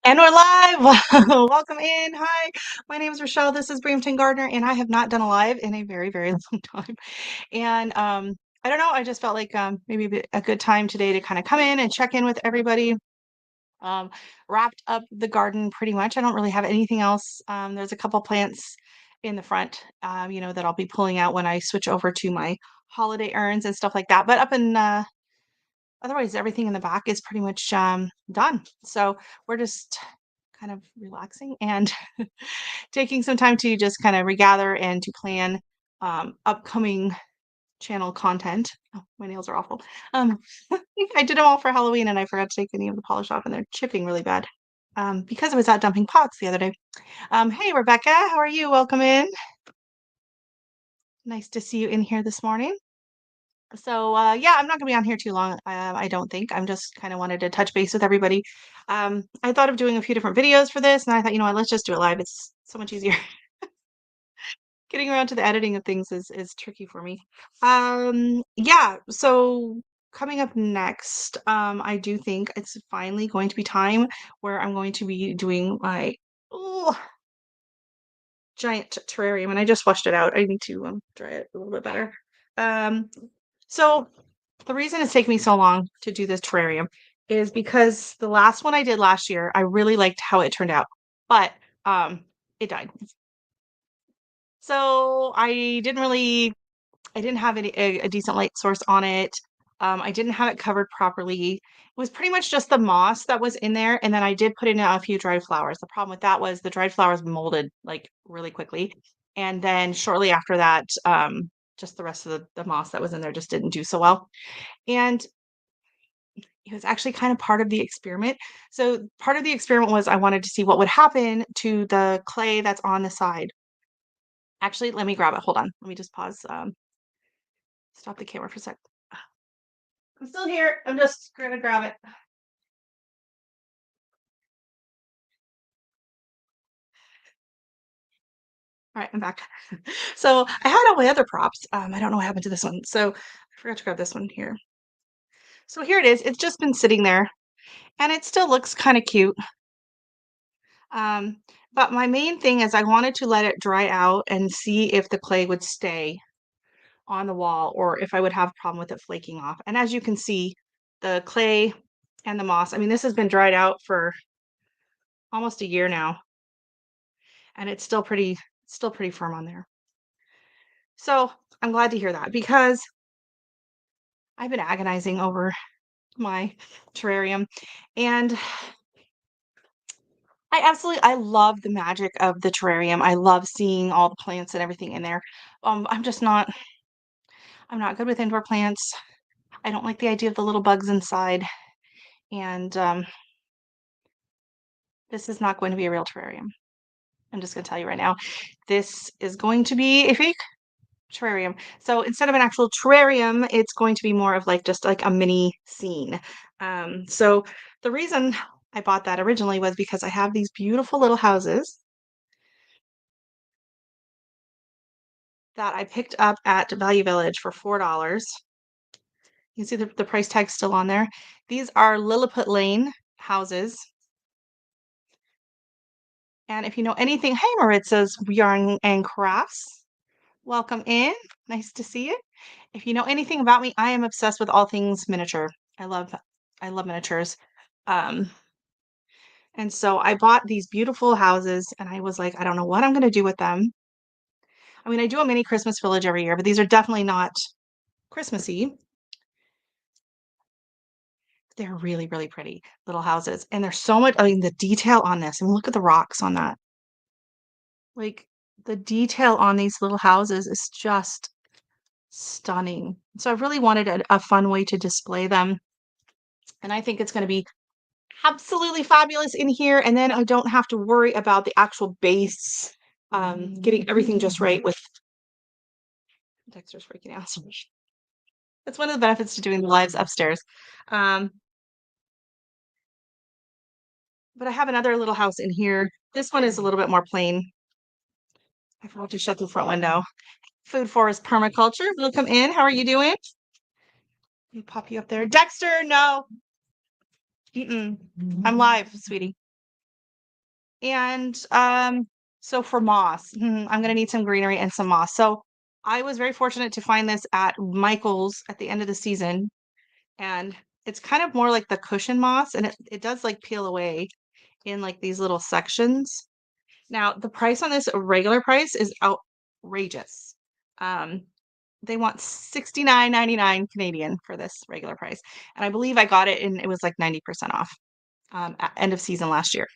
And we're live. Welcome in. Hi, my name is Rochelle. This is Brampton Gardner, and I have not done a live in a very, very long time. And I don't know. I just felt like maybe a good time today to kind of come in and check in with everybody. Um, Wrapped up the garden pretty much. I don't really have anything else. There's a couple plants in the front, that I'll be pulling out when I switch over to my holiday urns and stuff like that. But up in otherwise, everything in the back is pretty much done. So we're just kind of relaxing and taking some time to just kind of regather and to plan upcoming channel content. Oh, my nails are awful. Um, I did them all for Halloween and I forgot to take any of the polish off and they're chipping really bad because I was out dumping pots the other day. Hey, Rebecca, how are you? Welcome in. Nice to see you in here this morning. So yeah, I'm not gonna be on here too long. I don't think. I'm just kind of wanted to touch base with everybody. I thought of doing a few different videos for this, and I thought, you know what, let's just do it live. It's so much easier. Getting around to the editing of things is tricky for me. Yeah. So coming up next, I do think it's finally going to be time where I'm going to be doing my oh, giant terrarium, and I just flushed it out. I need to dry it a little bit better. Um, so the reason it's taken me so long to do this terrarium is because the last one I did last year, I really liked how it turned out, but it died. So I didn't have a decent light source on it. I didn't have it covered properly. It was pretty much just the moss that was in there, and then I did put in a few dried flowers. The problem with that was the dried flowers molded like really quickly, and then shortly after that, just the rest of the moss that was in there just didn't do so well. And it was actually kind of part of the experiment. So part of the experiment was I wanted to see what would happen to the clay that's on the side. Actually, let me grab it. Hold on. Let me just pause. Stop the camera for a sec. I'm still here. I'm just gonna grab it. All right, I'm back. So I had all my other props. I don't know what happened to this one. So I forgot to grab this one here. So here it is. It's just been sitting there and it still looks kind of cute. Um, but my main thing is I wanted to let it dry out and see if the clay would stay on the wall or if I would have a problem with it flaking off. And as you can see, the clay and the moss, I mean, this has been dried out for almost a year now, and it's still pretty firm on there. So I'm glad to hear that because I've been agonizing over my terrarium and I love the magic of the terrarium. I love seeing all the plants and everything in there. I'm just not I'm not good with indoor plants. I don't like the idea of the little bugs inside. And this is not going to be a real terrarium. I'm just going to tell you right now. This is going to be a fake terrarium. So instead of an actual terrarium, it's going to be more of like just like a mini scene. So the reason I bought that originally was because I have these beautiful little houses that I picked up at Value Village for $4. You can see the price tag still on there. These are Lilliput Lane houses. And if you know anything, hey Maritza's Yarn and Crafts, welcome in. Nice to see you. If you know anything about me, I am obsessed with all things miniature. I love miniatures. Um, and so I bought these beautiful houses and I was like, I don't know what I'm going to do with them. I mean, I do a mini Christmas village every year, but these are definitely not Christmassy. They're really, really pretty little houses. And there's so much, I mean, the detail on this, and look at the rocks on that. Like the detail on these little houses is just stunning. So I really wanted a fun way to display them. And I think it's going to be absolutely fabulous in here. And then I don't have to worry about the actual base, getting everything just right with Dexter's freaking out. That's one of the benefits to doing the lives upstairs. Um, but I have another little house in here. This one is a little bit more plain. I forgot to shut the front window. Food Forest Permaculture. Welcome in. How are you doing? Let me pop you up there. Dexter, no. Mm-mm. I'm live, sweetie. And so for moss, I'm gonna need some greenery and some moss. So I was very fortunate to find this at Michael's at the end of the season, and it's kind of more like the cushion moss, and it does like peel away in like these little sections. Now, the price on this regular price is outrageous. Um, they want 69.99 Canadian for this regular price. And I believe I got it and it was like 90% off at end of season last year.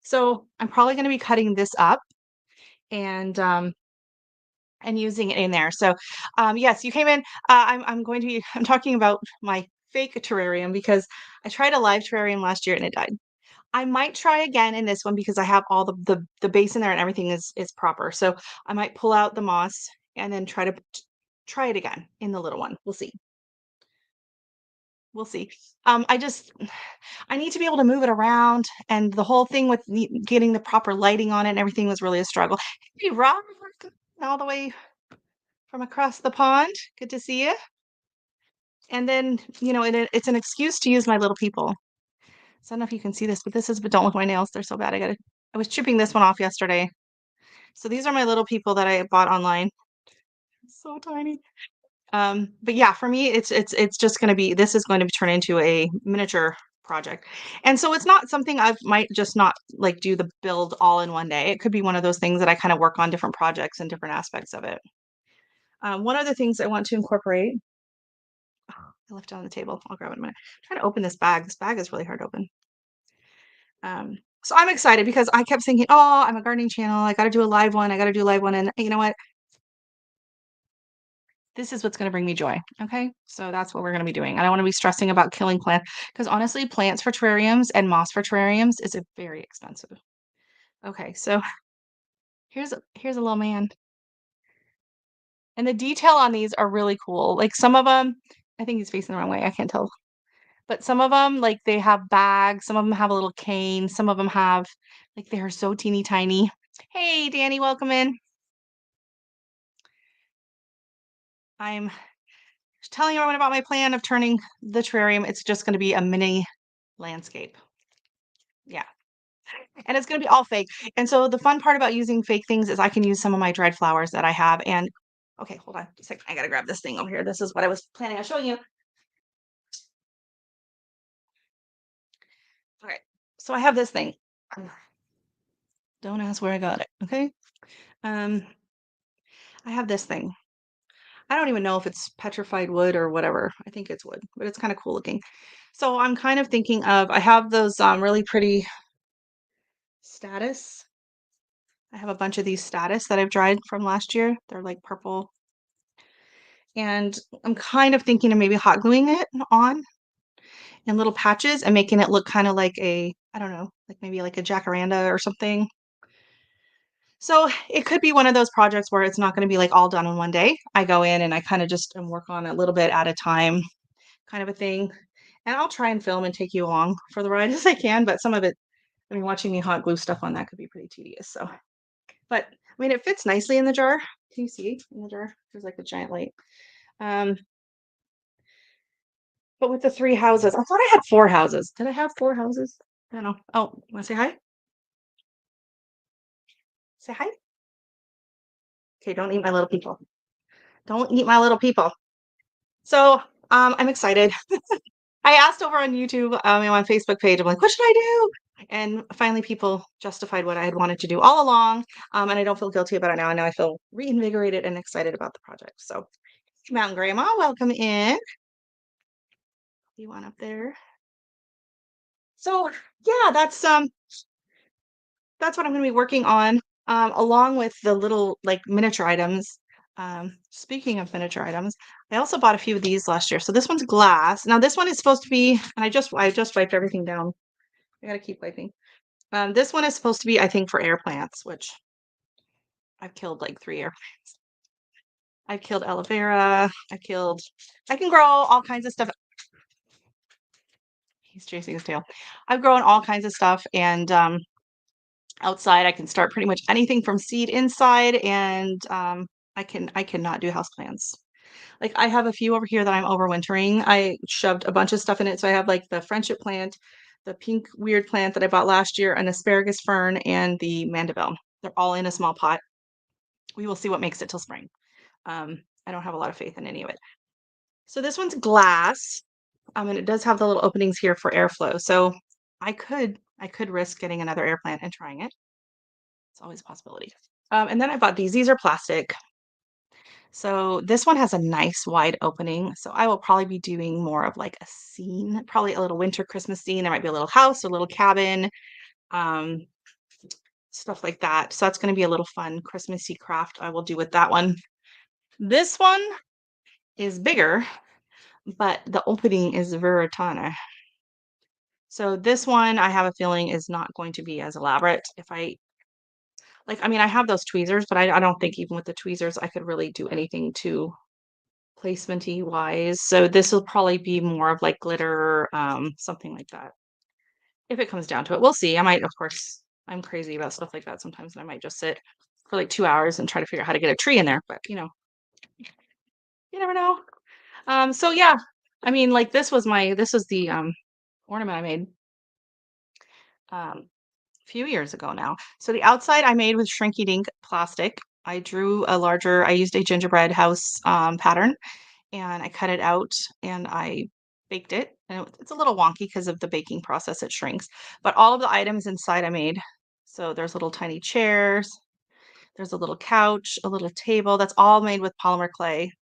So I'm probably going to be cutting this up and using it in there. So yes, you came in. I'm going to be I'm talking about my fake terrarium because I tried a live terrarium last year and it died. I might try again in this one because I have all the base in there and everything is proper. So I might pull out the moss and then try it again in the little one. We'll see. We'll see. I just I need to be able to move it around, and the whole thing with getting the proper lighting on it and everything was really a struggle. Hey, Rob, all the way from across the pond. Good to see you. And then it's an excuse to use my little people. So I don't know if you can see this, but but don't look at my nails. They're so bad. I was chipping this one off yesterday. So these are my little people that I bought online. So tiny. But yeah, for me, it's just going to be this is going to turn into a miniature project, and so it's not something I might just not like do the build all in one day. It could be one of those things that I kind of work on different projects and different aspects of it. One of the things I want to incorporate. I left it on the table. I'll grab it in a minute. I'm trying to open this bag. This bag is really hard to open. So I'm excited because I kept thinking, oh, I'm a gardening channel. I got to do a live one. I got to do a live one. And you know what? This is what's going to bring me joy. Okay. So that's what we're going to be doing. I don't want to be stressing about killing plants because honestly, plants for terrariums and moss for terrariums is a very expensive. Okay. So here's a little man. And the detail on these are really cool. Like some of them, I think he's facing the wrong way. I can't tell. But some of them, like they have bags. Some of them have a little cane. Some of them have, like, they're so teeny tiny. Hey, Danny, welcome in. I'm telling everyone about my plan of turning the terrarium. It's just going to be a mini landscape. Yeah. And it's going to be all fake. And so the fun part about using fake things is I can use some of my dried flowers that I have. And okay, hold on a second. I got to grab this thing over here. This is what I was planning on showing you. Okay. So I have this thing. Don't ask where I got it. Okay. Um, I have this thing. I don't even know if it's petrified wood or whatever. I think it's wood, but it's kind of cool looking. So I'm kind of thinking of I have those really pretty status. I have a bunch of these status that I've dried from last year. They're like purple. And I'm kind of thinking of maybe hot gluing it on in little patches and making it look kind of like I don't know, like maybe like a jacaranda or something. So it could be one of those projects where it's not going to be like all done in one day. I go in and I kind of just work on it a little bit at a time, kind of a thing. And I'll try and film and take you along for the ride as I can, but some of it, I mean, watching me hot glue stuff on that could be pretty tedious. So, but I mean, it fits nicely in the jar. Can you see in the jar? There's like a giant light. Um, but with the three houses, I thought I had four houses. Did I have four houses? I don't know. Oh, want to say hi? Say hi. Okay, don't eat my little people. Don't eat my little people. So, I'm excited. I asked over on YouTube, and on Facebook page, I'm like, what should I do? And finally, people justified what I had wanted to do all along. And I don't feel guilty about it now. And now I feel reinvigorated and excited about the project. So, Mountain Grandma, welcome in. You want up there? So, yeah, that's what I'm going to be working on, along with the little like miniature items. Speaking of miniature items, I also bought a few of these last year. So this one's glass. Now this one is supposed to be, and I just wiped everything down. I gotta keep wiping. This one is supposed to be, I think, for air plants, which I've killed like three air. I've killed aloe vera. I can grow all kinds of stuff. He's chasing his tail. I've grown all kinds of stuff, and outside I can start pretty much anything from seed inside, and I cannot do houseplants. Like I have a few over here that I'm overwintering. I shoved a bunch of stuff in it. So I have like the friendship plant, the pink weird plant that I bought last year, an asparagus fern, and the mandeville. They're all in a small pot. We will see what makes it till spring. I don't have a lot of faith in any of it. So this one's glass, and it does have the little openings here for airflow. So I could risk getting another air plant and trying it. It's always a possibility. And then I bought these. These are plastic. So this one has a nice wide opening. So I will probably be doing more of like a scene, probably a little winter Christmas scene. There might be a little house, a little cabin, um, stuff like that. So that's going to be a little fun Christmassy craft I will do with that one. This one is bigger, but the opening is very tiny. So this one I have a feeling is not going to be as elaborate. If I like, I mean, I have those tweezers, but I don't think even with the tweezers I could really do anything too placementy wise. So this will probably be more of like glitter, something like that. If it comes down to it, we'll see. I might, of course, I'm crazy about stuff like that sometimes, and I might just sit for like 2 hours and try to figure out how to get a tree in there. But you never know. So yeah, I mean, like this was the ornament I made a few years ago now. So the outside I made with shrinky dink plastic. I used a gingerbread house pattern and I cut it out and I baked it. And it's a little wonky because of the baking process, it shrinks. But all of the items inside I made. So there's little tiny chairs, there's a little couch, a little table. That's all made with polymer clay.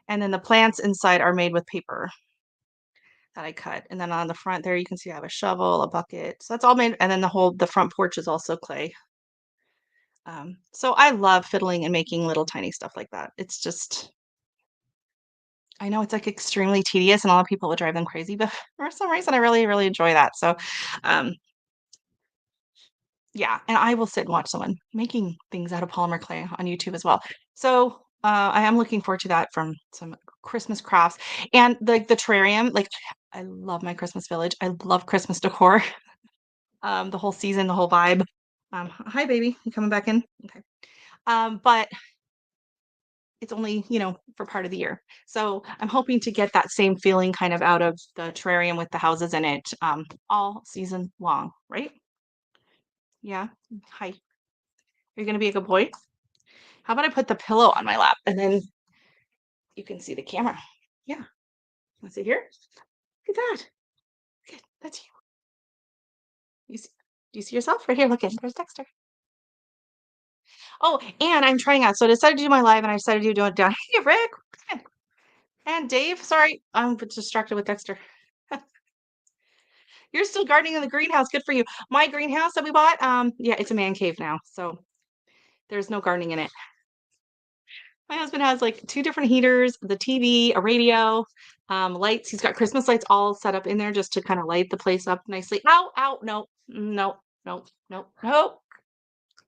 And then the plants inside are made with paper that I cut. And then on the front there, you can see I have a shovel, a bucket. So that's all made. And then the front porch is also clay. So I love fiddling and making little tiny stuff like that. It's just, I know it's like extremely tedious and a lot of people would drive them crazy, but for some reason I really, really enjoy that. So, um, yeah, and I will sit and watch someone making things out of polymer clay on YouTube as well. So, I am looking forward to that from some Christmas crafts and the terrarium. Like, I love my Christmas village. I love Christmas decor. The whole season, the whole vibe. Hi, baby, you coming back in? Okay. But it's only, for part of the year. So I'm hoping to get that same feeling kind of out of the terrarium with the houses in it, all season long, right? Yeah. Hi. You're gonna be a good boy. How about I put the pillow on my lap and then you can see the camera? Yeah. Let's see here. Look at that. Good. That's you. You see, do you see yourself right here? Look at there's Dexter. Oh, and I'm trying out. So I decided to do my live and I decided to do it down. Hey, Rick. And Dave. Sorry, I'm distracted with Dexter. You're still gardening in the greenhouse. Good for you. My greenhouse that we bought, yeah, it's a man cave now. So there's no gardening in it. My husband has like two different heaters, the TV, a radio, lights. He's got Christmas lights all set up in there just to kind of light the place up nicely. Ow, ow, no, no, no, no, no,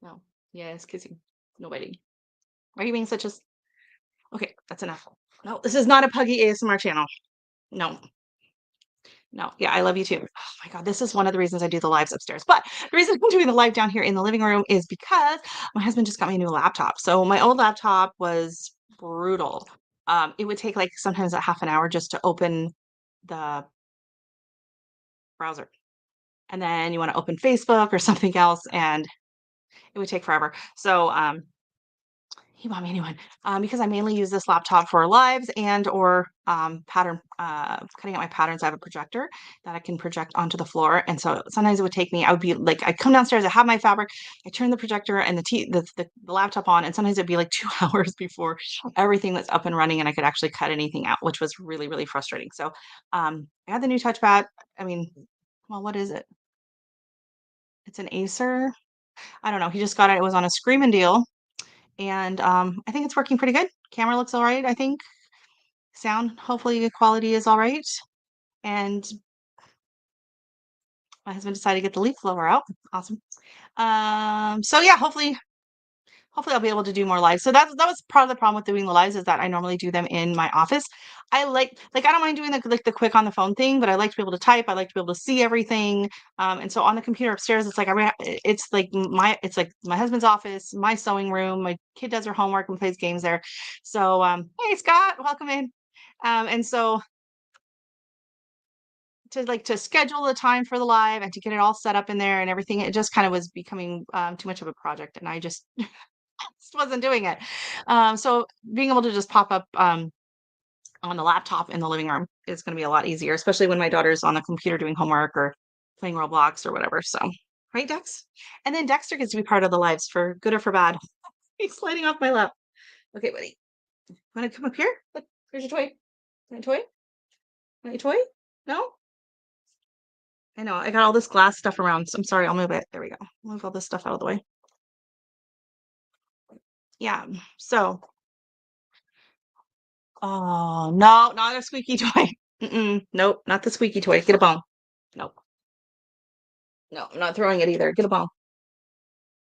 no. Yes, kissing. No biting. Why are you being such a okay, that's enough. No, this is not a Puggy ASMR channel. No. No, yeah, I love you too. Oh my God, this is one of the reasons I do the lives upstairs. But the reason I'm doing the live down here in the living room is because my husband just got me a new laptop. So my old laptop was brutal. It would take like sometimes a half an hour just to open the browser. And then you want to open Facebook or something else, and it would take forever. So he bought me a new one because I mainly use this laptop for lives and or cutting out my patterns. I have a projector that I can project onto the floor, and so sometimes it would take me. I would be like, I come downstairs, I have my fabric, I turn the projector and the laptop on, and sometimes it'd be like 2 hours before everything was up and running, and I could actually cut anything out, which was really really frustrating. So I had the new touchpad. I mean, well, what is it? It's an Acer. I don't know. He just got it. It was on a screaming deal and I think it's working pretty good. Camera looks all right, I think. Sound, hopefully the quality is all right. And my husband decided to get the leaf blower out. Awesome. So yeah, hopefully I'll be able to do more lives. So that was part of the problem with doing the lives is that I normally do them in my office. I like I don't mind doing the quick on the phone thing, but I like to be able to type. I like to be able to see everything. And so on the computer upstairs, it's like my husband's office, my sewing room. My kid does her homework and plays games there. So hey Scott, welcome in. And so to schedule the time for the live and to get it all set up in there and everything. It just kind of was becoming too much of a project, and I just wasn't doing it. So being able to just pop up on the laptop in the living room is going to be a lot easier, especially when my daughter's on the computer doing homework or playing Roblox or whatever. So, right, Dex? And then Dexter gets to be part of the lives for good or for bad. He's sliding off my lap. Okay, buddy. Want to come up here? Look, here's your toy. Want a toy? Want a toy? No? I know. I got all this glass stuff around. So I'm sorry. I'll move it. There we go. Move all this stuff out of the way. Yeah. So, oh, no, not a squeaky toy. Nope, not the squeaky toy. Get a bone. Nope. No, I'm not throwing it either. Get a bone.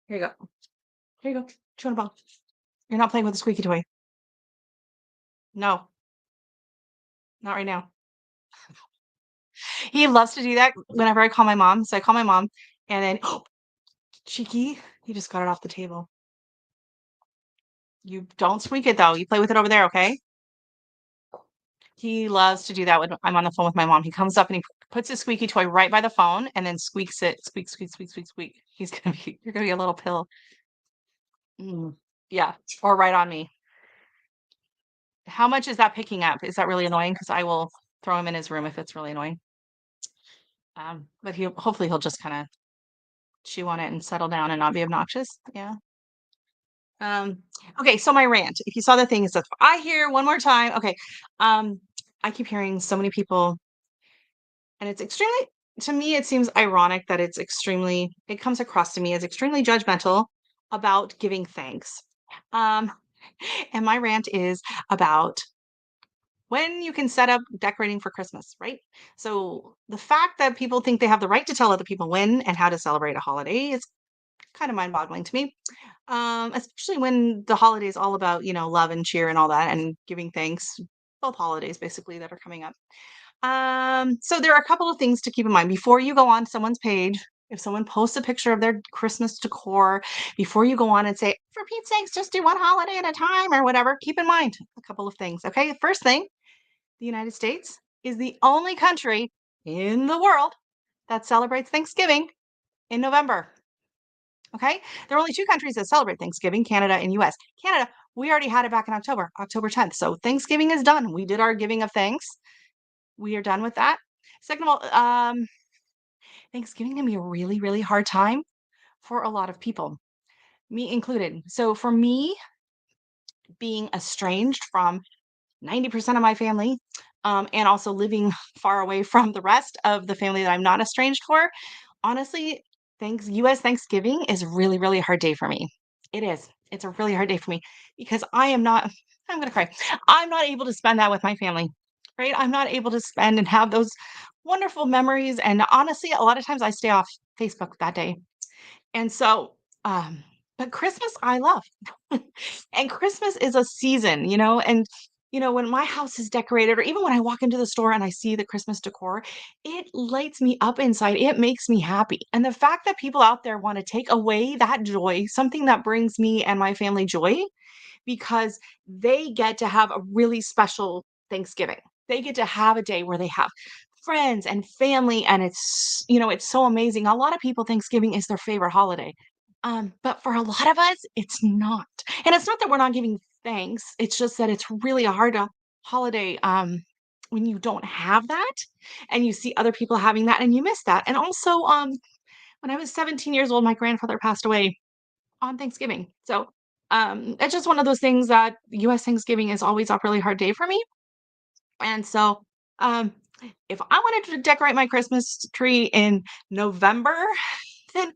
Here you go. Here you go. Chew on a bone. You're not playing with a squeaky toy. No, not right now. He loves to do that whenever I call my mom. So I call my mom and then, oh, cheeky, he just got it off the table. You don't squeak it though. You play with it over there, okay? He loves to do that when I'm on the phone with my mom. He comes up and he puts his squeaky toy right by the phone and then squeaks it. Squeak, squeak, squeak, squeak, squeak. You're gonna be a little pill. Mm, yeah, or right on me. How much is that picking up? Is that really annoying? Because I will throw him in his room if it's really annoying. But hopefully he'll just kind of chew on it and settle down and not be obnoxious. Yeah. Um, okay, so my rant. If you saw the thing, it says I hear one more time. Okay. Um, I keep hearing so many people, and it's extremely to me, it seems ironic that it comes across to me as extremely judgmental about giving thanks. Um, and my rant is about when you can set up decorating for Christmas, right? So the fact that people think they have the right to tell other people when and how to celebrate a holiday is kind of mind-boggling to me. Especially when the holiday is all about, love and cheer and all that and giving thanks, both holidays basically that are coming up. So there are a couple of things to keep in mind before you go on someone's page. If someone posts a picture of their Christmas decor, before you go on and say, for Pete's sakes, just do one holiday at a time or whatever, keep in mind a couple of things. Okay. First thing, the United States is the only country in the world that celebrates Thanksgiving in November. Okay? There are only two countries that celebrate Thanksgiving, Canada and US. Canada, we already had it back in October, October 10th. So Thanksgiving is done. We did our giving of thanks. We are done with that. Second of all, Thanksgiving can be a really, really hard time for a lot of people, me included. So for me, being estranged from 90% of my family, and also living far away from the rest of the family that I'm not estranged for, honestly, US Thanksgiving is really, really hard day for me. It is. It's a really hard day for me because I'm gonna cry. I'm not able to spend that with my family, right? I'm not able to spend and have those wonderful memories. And honestly, a lot of times I stay off Facebook that day. And so, but Christmas I love. And Christmas is a season, and when my house is decorated, or even when I walk into the store and I see the Christmas decor, it lights me up inside. It makes me happy. And the fact that people out there want to take away that joy, something that brings me and my family joy, because they get to have a really special Thanksgiving. They get to have a day where they have friends and family, and it's so amazing. A lot of people, Thanksgiving is their favorite holiday. But for a lot of us, it's not. And it's not that we're not giving thanks. It's just that it's really a hard holiday when you don't have that and you see other people having that and you miss that. And also, when I was 17 years old, my grandfather passed away on Thanksgiving. So it's just one of those things that US Thanksgiving is always a really hard day for me. And so um, if I wanted to decorate my Christmas tree in November, then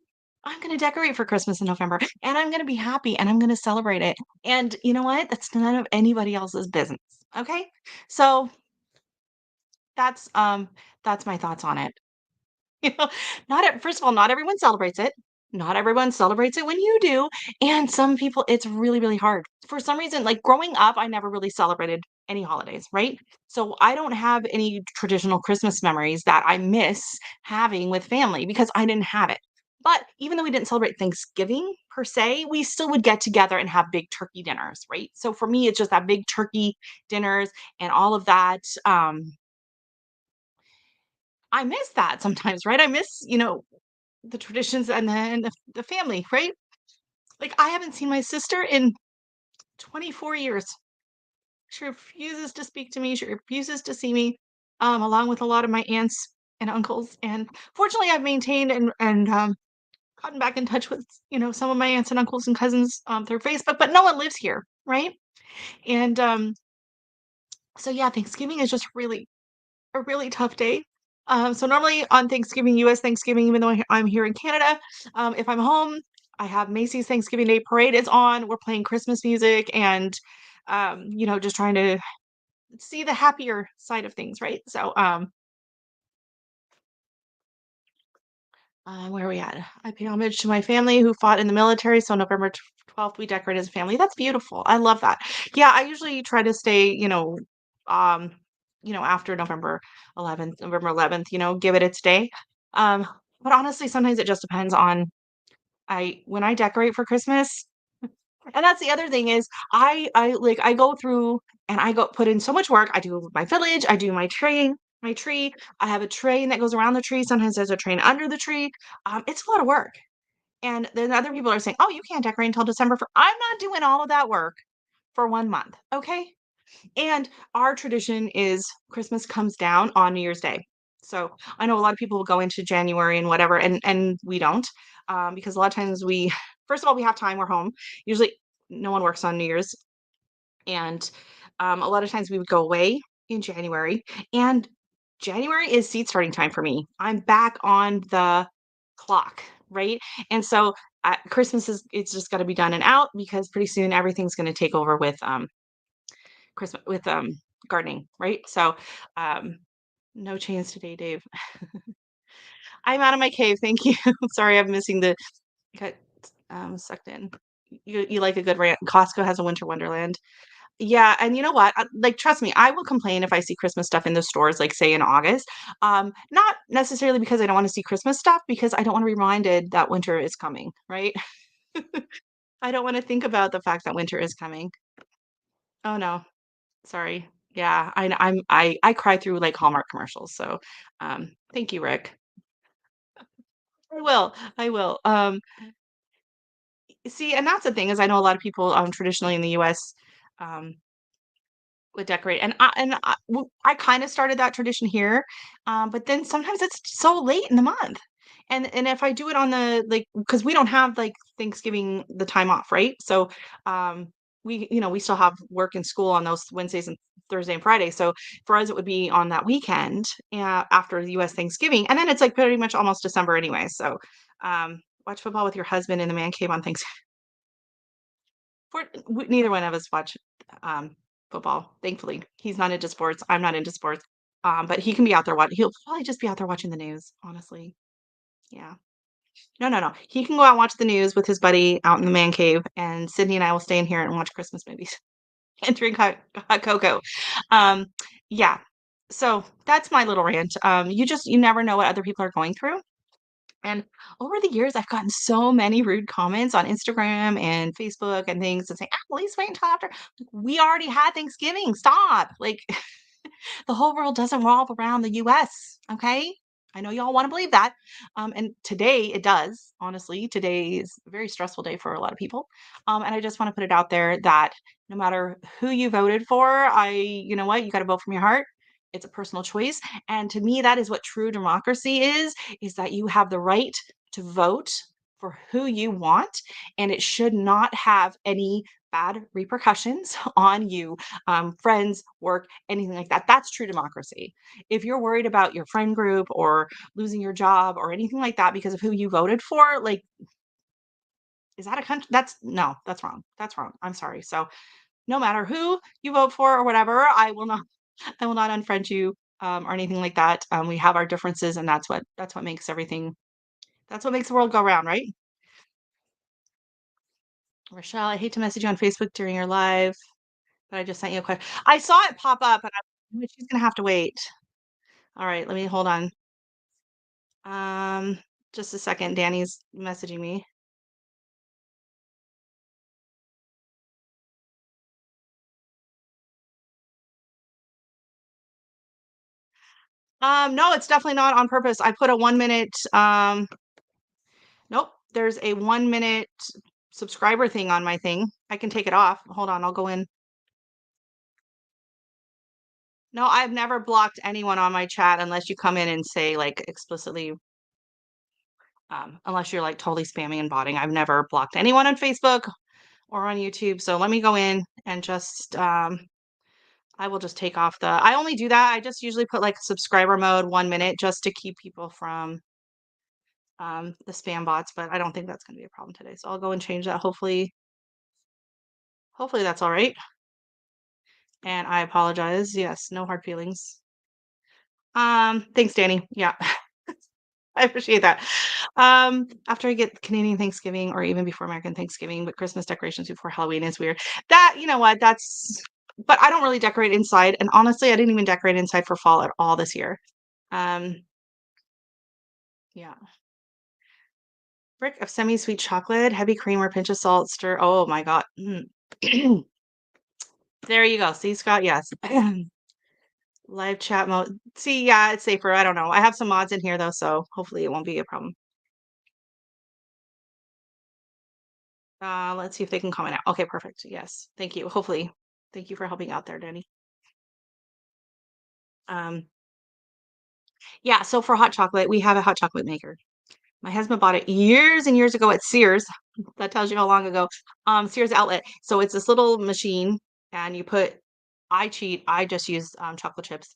I'm going to decorate for Christmas in November and I'm going to be happy and I'm going to celebrate it. And you know what? That's none of anybody else's business. Okay? So that's um that's my thoughts on it. You know, first of all, not everyone celebrates it. Not everyone celebrates it when you do. And some people, it's really, really hard. For some reason, like growing up, I never really celebrated any holidays, right? So I don't have any traditional Christmas memories that I miss having with family because I didn't have it. But even though we didn't celebrate Thanksgiving per se, we still would get together and have big turkey dinners, right? So for me, it's just that big turkey dinners and all of that. I miss that sometimes, right? I miss, the traditions and then the family, right? Like I haven't seen my sister in 24 years. She refuses to speak to me. She refuses to see me, along with a lot of my aunts and uncles. And fortunately, I've maintained and gotten back in touch with some of my aunts and uncles and cousins through Facebook. But no one lives here, right? And so yeah, Thanksgiving is just really a really tough day. So normally on Thanksgiving, U.S. Thanksgiving, even though I'm here in Canada, if I'm home, I have Macy's Thanksgiving Day Parade is on. We're playing Christmas music and just trying to see the happier side of things, right? So, where are we at? I pay homage to my family who fought in the military. So November 12th, we decorate as a family. That's beautiful. I love that. Yeah, I usually try to stay, um, after November 11th, give it its day. Um, but honestly, sometimes it just depends on when I decorate for Christmas. And that's the other thing is I go through and I go put in so much work. I do my village, I do my tree. I have a train that goes around the tree. Sometimes there's a train under the tree. It's a lot of work. And then other people are saying, "Oh, you can't decorate until December." I'm not doing all of that work for 1 month, okay? And our tradition is Christmas comes down on New Year's Day. So I know a lot of people will go into January and whatever, and we don't, because a lot of times first of all, we have time. We're home. Usually, no one works on New Year's, and a lot of times we would go away in January. And January is seat starting time for me. I'm back on the clock, right? And so Christmas is it's just got to be done and out because pretty soon everything's going to take over with Christmas with gardening, right? So um no chains today, Dave. I'm out of my cave. Thank you. Sorry, I'm missing the got sucked in. You like a good rant. Costco has a winter wonderland. Yeah, and you know what? Like, trust me, I will complain if I see Christmas stuff in the stores, like say in August. Not necessarily because I don't want to see Christmas stuff, because I don't want to be reminded that winter is coming, right? I don't want to think about the fact that winter is coming. Oh no, sorry. Yeah, I cry through like Hallmark commercials. So, thank you, Rick. I will. I will. See, and that's the thing is I know a lot of people traditionally in the US um would decorate, and I kind of started that tradition here, but then sometimes it's so late in the month, and if I do it on the like because we don't have like Thanksgiving the time off, right? So, we still have work and school on those Wednesdays and Thursday and Friday. So for us, it would be on that weekend after the U.S. Thanksgiving, and then it's like pretty much almost December anyway. So, watch football with your husband in the man cave on Thanksgiving. Neither one of us watch football. Thankfully, he's not into sports. I'm not into sports. But he can be out there. He'll probably just be out there watching the news. Honestly, yeah. No, no, no. He can go out and watch the news with his buddy out in the man cave, and Sydney and I will stay in here and watch Christmas movies and drink hot cocoa. Um, yeah. So that's my little rant. You never know what other people are going through. And over the years, I've gotten so many rude comments on Instagram and Facebook and things and saying, "Ah, at least wait until after." Like, we already had Thanksgiving. Stop. Like, the whole world doesn't revolve around the US. Okay. I know y'all want to believe that. And today it does. Honestly, today is a very stressful day for a lot of people. And I just want to put it out there that no matter who you voted for, you know what, you got to vote from your heart. It's a personal choice. And to me, that is what true democracy is that you have the right to vote for who you want. And it should not have any bad repercussions on you, friends, work, anything like that. That's true democracy. If you're worried about your friend group or losing your job or anything like that because of who you voted for, like, is that a country? That's no, that's wrong. That's wrong. I'm sorry. So no matter who you vote for or whatever, I will not unfriend you or anything like that. We have our differences, and that's what makes everything. That's what makes the world go round, right? Rochelle, I hate to message you on Facebook during your live, but I just sent you a question. I saw it pop up, and she's gonna have to wait. All right, let me hold on. Um, just a second. Danny's messaging me. No, it's definitely not on purpose. I put a 1 minute, nope, there's a 1 minute subscriber thing on my thing. I can take it off. Hold on, I'll go in. No, I've never blocked anyone on my chat unless you come in and say like explicitly, unless you're like totally spamming and botting. I've never blocked anyone on Facebook or on YouTube. So let me go in and just, I will just take off I only do that. I just usually put like subscriber mode 1 minute just to keep people from the spam bots, but I don't think that's going to be a problem today. So I'll go and change that. Hopefully that's all right. And I apologize. Yes, no hard feelings. Thanks, Danny. Yeah, I appreciate that. After I get Canadian Thanksgiving or even before American Thanksgiving, but Christmas decorations before Halloween is weird. That, you know what, but I don't really decorate inside. And honestly, I didn't even decorate inside for fall at all this year. Um, yeah. Brick of semi-sweet chocolate, heavy cream or pinch of salt, stir. Oh my God. There you go. See, Scott? Yes. Live chat mode. See, yeah, it's safer. I don't know. I have some mods in here though, so hopefully it won't be a problem. Let's see if they can comment out. Okay, perfect. Yes. Thank you. Hopefully. Thank you for helping out there, Danny. Um, yeah, so for hot chocolate, we have a hot chocolate maker. My husband bought it years and years ago at Sears. That tells you how long ago. Sears outlet. So it's this little machine and I cheat. I just use chocolate chips.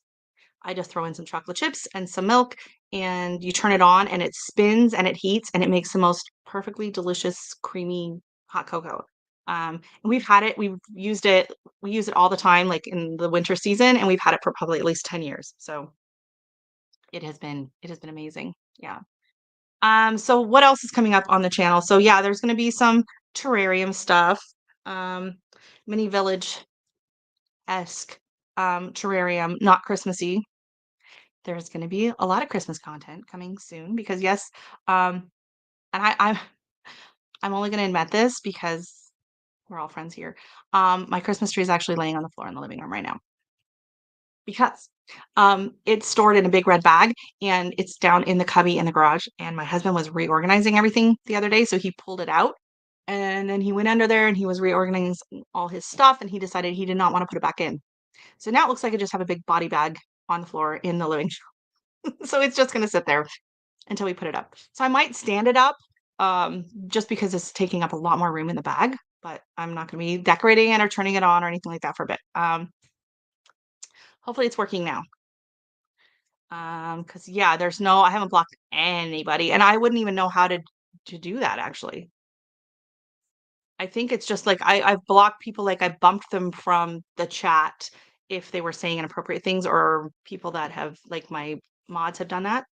I just throw in some chocolate chips and some milk, and you turn it on, and it spins and it heats, and it makes the most perfectly delicious, creamy hot cocoa. And we've had it, we've used it, we use it all the time, like in the winter season, and we've had it for probably at least 10 years. So it has been amazing. Yeah. So what else is coming up on the channel? So yeah, there's going to be some terrarium stuff, um, mini village esque terrarium, not Christmassy. There's going to be a lot of Christmas content coming soon because yes, and I'm only going to admit this because we're all friends here. My Christmas tree is actually laying on the floor in the living room right now because it's stored in a big red bag and it's down in the cubby in the garage. And my husband was reorganizing everything the other day, so he pulled it out and then he went under there and he was reorganizing all his stuff and he decided he did not want to put it back in. So now it looks like I just have a big body bag on the floor in the living room. So it's just going to sit there until we put it up. So I might stand it up just because it's taking up a lot more room in the bag, but I'm not going to be decorating it or turning it on or anything like that for a bit. Hopefully it's working now. Because yeah, I haven't blocked anybody and I wouldn't even know how to do that actually. I think it's just like I've blocked people, like I bumped them from the chat if they were saying inappropriate things or people that have like my mods have done that.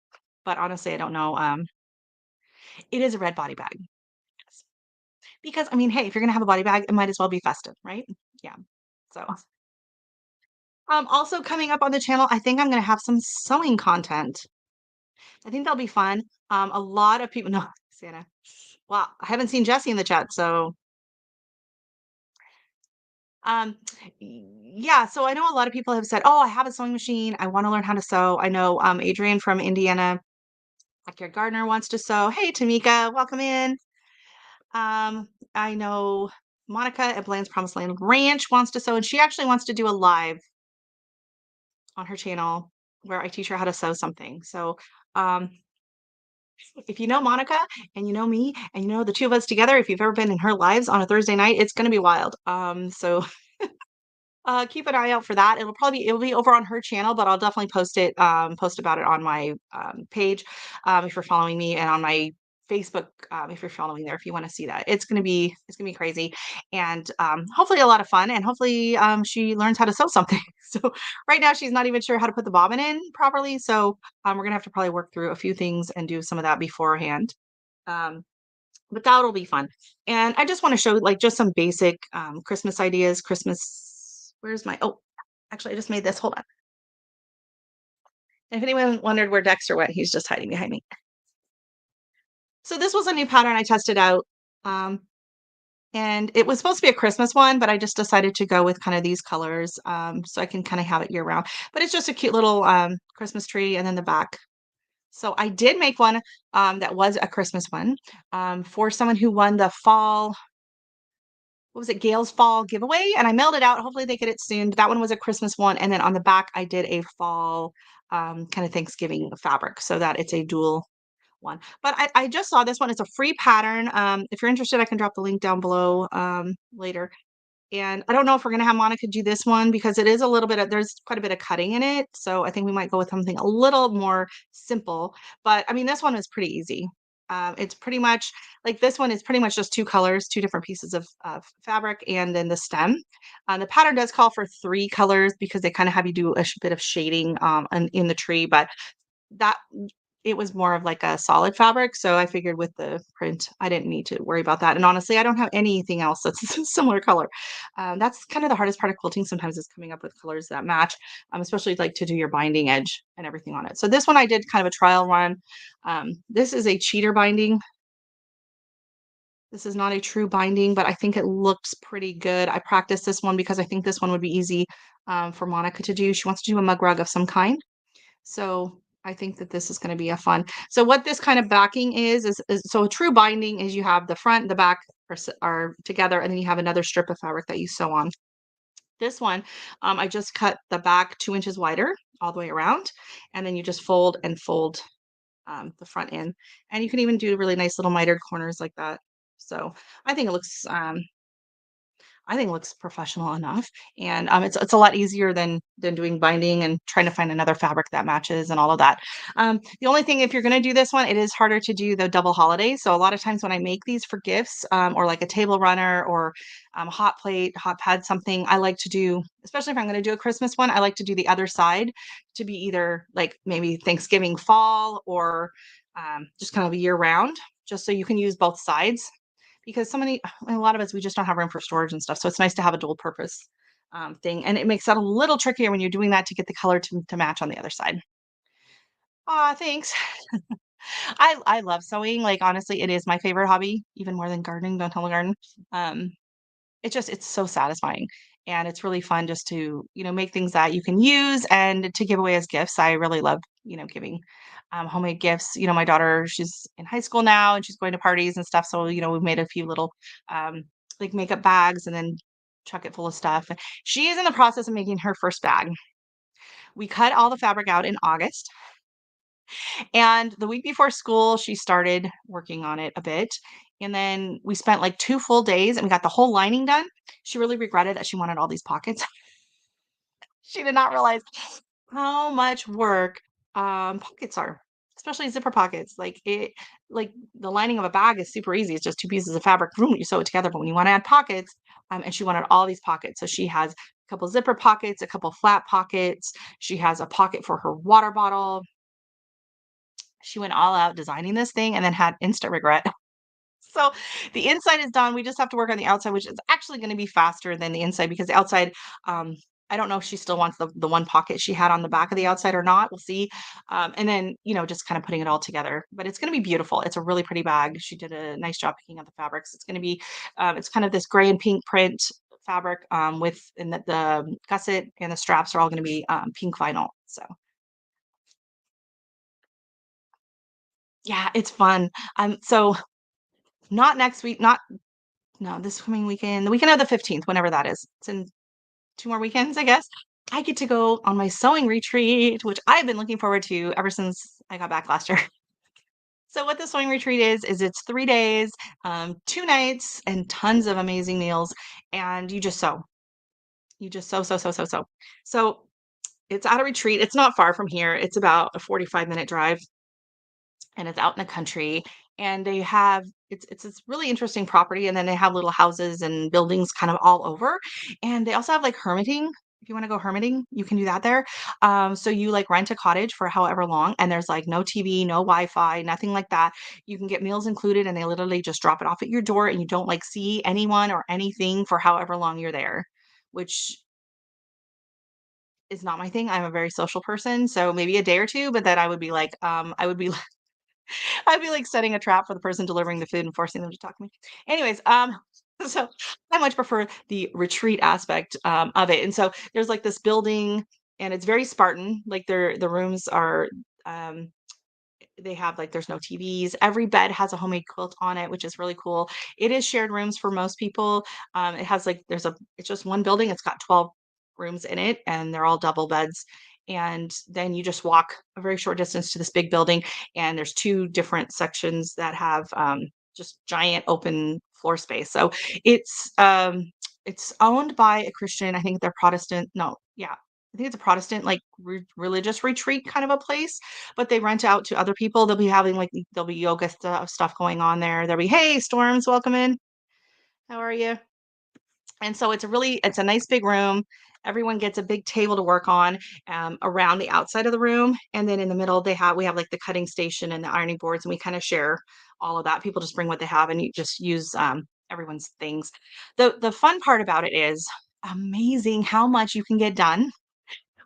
But honestly, I don't know. It is a red body bag. Yes. Because I mean, hey, if you're gonna have a body bag, it might as well be festive, right? Yeah. So, also coming up on the channel, I think I'm gonna have some sewing content. I think that'll be fun. A lot of people, no, Santa. Well, I haven't seen Jesse in the chat, so um, yeah. So I know a lot of people have said, "Oh, I have a sewing machine. I want to learn how to sew." I know Adrian from Indiana, Backyard Gardener, wants to sew. Hey, Tamika, welcome in. I know Monica at Blaine's Promised Land Ranch wants to sew, and she actually wants to do a live on her channel where I teach her how to sew something. So, um, if you know Monica and you know me and you know the two of us together, if you've ever been in her lives on a Thursday night, it's going to be wild. So keep an eye out for that. It'll be over on her channel, but I'll definitely post about it on my page if you're following me, and on my Facebook if you're following there if you want to see that. It's gonna be crazy, and hopefully a lot of fun, and hopefully she learns how to sew something. So right now she's not even sure how to put the bobbin in properly, so we're gonna have to probably work through a few things and do some of that beforehand. Um, but that'll be fun. And I just want to show like just some basic Christmas ideas. Where's my, oh, actually, I just made this. Hold on. If anyone wondered where Dexter went, he's just hiding behind me. So this was a new pattern I tested out. Um, And it was supposed to be a Christmas one, but I just decided to go with kind of these colors, so I can kind of have it year round. But it's just a cute little Christmas tree, and then the back. So I did make one that was a Christmas one for someone who won the fall. What was it? Gail's fall giveaway, and I mailed it out. Hopefully they get it soon. That one was a Christmas one, and then on the back I did a fall kind of Thanksgiving fabric, so that it's a dual one. But I just saw this one. It's a free pattern. If you're interested, I can drop the link down below later. And I don't know if we're gonna have Monica do this one because it is a little bit of there's quite a bit of cutting in it. So I think we might go with something a little more simple. But I mean, this one is pretty easy. It's pretty much like this one is pretty much just two colors, two different pieces of fabric, and then the stem. The pattern does call for three colors because they kind of have you do a bit of shading in the tree, but that it was more of like a solid fabric, so I figured with the print, I didn't need to worry about that, and honestly, I don't have anything else that's a similar color. That's kind of the hardest part of quilting sometimes is coming up with colors that match, especially like to do your binding edge and everything on it. So this one I did kind of a trial run. This is a cheater binding. This is not a true binding, but I think it looks pretty good. I practiced this one because I think this one would be easy for Monica to do. She wants to do a mug rug of some kind. So I think that this is going to be a fun. So what this kind of backing is so a true binding is you have the front, the back are together, and then you have another strip of fabric that you sew on. This one, I just cut the back 2 inches wider all the way around, and then you just fold and fold the front in, and you can even do really nice little mitered corners like that. So I think it looks professional enough, and it's a lot easier than doing binding and trying to find another fabric that matches and all of that. The only thing, if you're going to do this one, it is harder to do the double holiday. So a lot of times when I make these for gifts, or like a table runner or hot plate, hot pad, something, I like to do, especially if I'm going to do a Christmas one, I like to do the other side to be either like maybe Thanksgiving fall or just kind of a year round, just so you can use both sides because a lot of us, we just don't have room for storage and stuff. So it's nice to have a dual purpose thing. And it makes it a little trickier when you're doing that to get the color to match on the other side. Aw, thanks. I love sewing. Like honestly, it is my favorite hobby, even more than gardening. Don't tell the garden. Um, it's so satisfying, and it's really fun just to, make things that you can use and to give away as gifts. I really love, giving homemade gifts. My daughter, she's in high school now and she's going to parties and stuff, so we've made a few little um like makeup bags and then chuck it full of stuff. And she is in the process of making her first bag. We cut all the fabric out in August, and the week before school she started working on it a bit, and then we spent like 2 full days and we got the whole lining done. She really regretted that she wanted all these pockets. She did not realize how much work pockets are, especially zipper pockets. Like the lining of a bag is super easy. It's just two pieces of fabric, boom, you sew it together. But when you want to add pockets, and she wanted all these pockets, so she has a couple zipper pockets, a couple flat pockets. She has a pocket for her water bottle. She went all out designing this thing and then had instant regret. So the inside is done. We just have to work on the outside, which is actually going to be faster than the inside because the outside, I don't know if she still wants the one pocket she had on the back of the outside or not. We'll see. And then, just kind of putting it all together. But it's going to be beautiful. It's a really pretty bag. She did a nice job picking out the fabrics. It's going to be, it's kind of this gray and pink print fabric with, and the gusset and the straps are all going to be pink vinyl. So yeah, it's fun. So not next week, not no, this coming weekend, the weekend of the 15th, whenever that is. It's in 2 more weekends, I guess. I get to go on my sewing retreat, which I've been looking forward to ever since I got back last year. So what the sewing retreat is it's 3 days, 2 nights, and tons of amazing meals, and you just sew. You just sew, sew, sew, sew, sew. So it's at a retreat. It's not far from here. It's about a 45-minute drive, and it's out in the country, and they have it's this really interesting property, and then they have little houses and buildings kind of all over, and they also have like hermiting. If you want to go hermiting, you can do that there. So you like rent a cottage for however long, and there's like no TV, no Wi-Fi, nothing like that. You can get meals included, and they literally just drop it off at your door, and you don't like see anyone or anything for however long you're there, which is not my thing. I'm a very social person, so maybe a day or two, but then I would be like, I would be I'd be like setting a trap for the person delivering the food and forcing them to talk to me. Anyways, So I much prefer the retreat aspect of it. And so there's like this building, and it's very Spartan. Like the rooms are um, they have like there's no TVs. Every bed has a homemade quilt on it, which is really cool. It is shared rooms for most people. It has like it's just one building. It's got 12 rooms in it, and they're all double beds. And then you just walk a very short distance to this big building, and there's two different sections that have just giant open floor space. So it's um, it's owned by a Christian. I think they're Protestant. No, yeah, I think it's a Protestant like religious retreat kind of a place, but they rent out to other people. They'll be having like there'll be yoga stuff going on there. There'll be, hey, Storms, welcome in. How are you? And so it's a nice big room. Everyone gets a big table to work on around the outside of the room, and then in the middle we have like the cutting station and the ironing boards, and we kind of share all of that. People just bring what they have, and you just use everyone's things. The fun part about it is amazing how much you can get done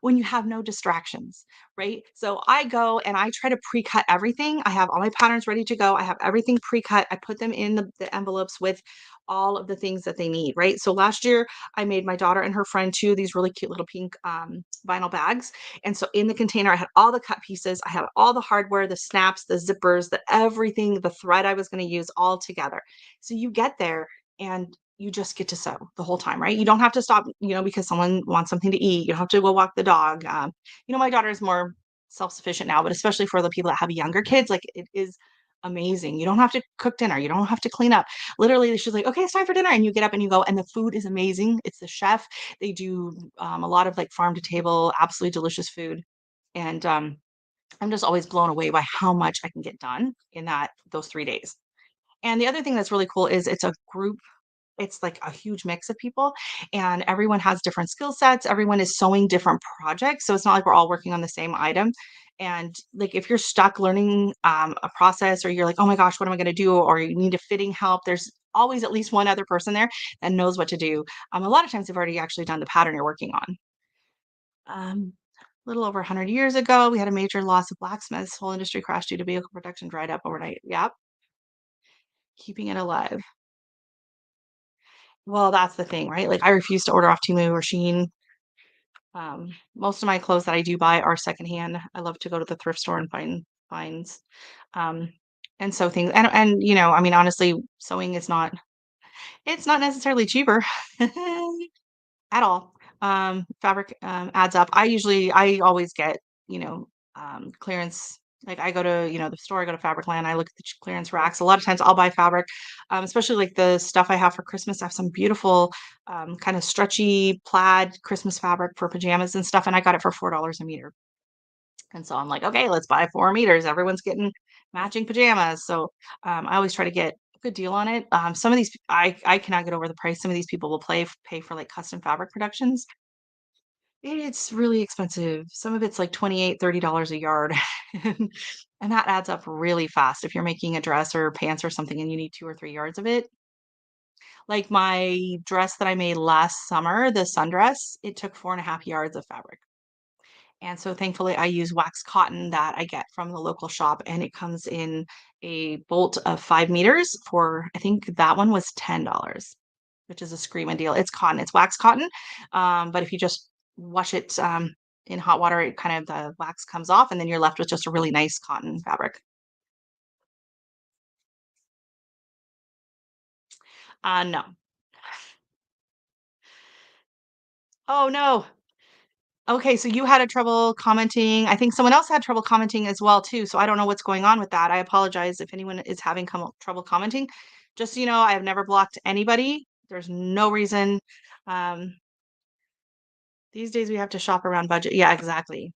when you have no distractions, right? So I go and I try to pre-cut everything. I have all my patterns ready to go. I have everything pre-cut. I put them in the envelopes with all of the things that they need, right? So last year I made my daughter and her friend two of these really cute little pink vinyl bags. And so in the container, I had all the cut pieces. I had all the hardware, the snaps, the zippers, the everything, the thread I was going to use all together. So you get there and you just get to sew the whole time, right? You don't have to stop, because someone wants something to eat. You don't have to go walk the dog. My daughter is more self-sufficient now, but especially for the people that have younger kids, like it is amazing. You don't have to cook dinner. You don't have to clean up. Literally, she's like, okay, it's time for dinner. And you get up and you go, and the food is amazing. It's the chef. They do a lot of like farm to table, absolutely delicious food. And I'm just always blown away by how much I can get done in those 3 days. And the other thing that's really cool is it's like a huge mix of people, and everyone has different skill sets. Everyone is sewing different projects. So it's not like we're all working on the same item. And like if you're stuck learning a process, or you're like, oh my gosh, what am I going to do? Or you need a fitting help, there's always at least one other person there that knows what to do. A lot of times they've already actually done the pattern you're working on. A little over 100 years ago, we had a major loss of blacksmiths. Whole industry crashed due to vehicle production dried up overnight. Yep, keeping it alive. Well, that's the thing, right? Like, I refuse to order off Temu or Shein. Most of my clothes that I do buy are secondhand. I love to go to the thrift store and find finds. Um, and sew things. And I mean, honestly, sewing is not it's not necessarily cheaper at all. Fabric adds up. I always get, you know, clearance. Like I go to, the store, I go to Fabricland, I look at the clearance racks. A lot of times I'll buy fabric, especially like the stuff I have for Christmas. I have some beautiful, kind of stretchy plaid Christmas fabric for pajamas and stuff, and I got it for $4 a meter. And so I'm like, okay, let's buy 4 meters. Everyone's getting matching pajamas. So I always try to get a good deal on it. Some of these, I cannot get over the price. Some of these people will pay for like custom fabric productions. It's really expensive. Some of it's like 28, $30 a yard. And and that adds up really fast if you're making a dress or pants or something and you need 2 or 3 yards of it. Like my dress that I made last summer, the sundress, it took 4.5 yards of fabric. And so thankfully I use wax cotton that I get from the local shop, and it comes in a bolt of 5 meters for, I think that one was $10, which is a screaming deal. It's cotton, it's wax cotton. But if you just wash it in hot water, it kind of the wax comes off, and then you're left with just a really nice cotton fabric. No. Oh no. Okay, so you had a trouble commenting. I think someone else had trouble commenting as well too. So I don't know what's going on with that. I apologize if anyone is having trouble commenting. Just so you know, I have never blocked anybody. There's no reason. Um, these days we have to shop around budget. Yeah, exactly.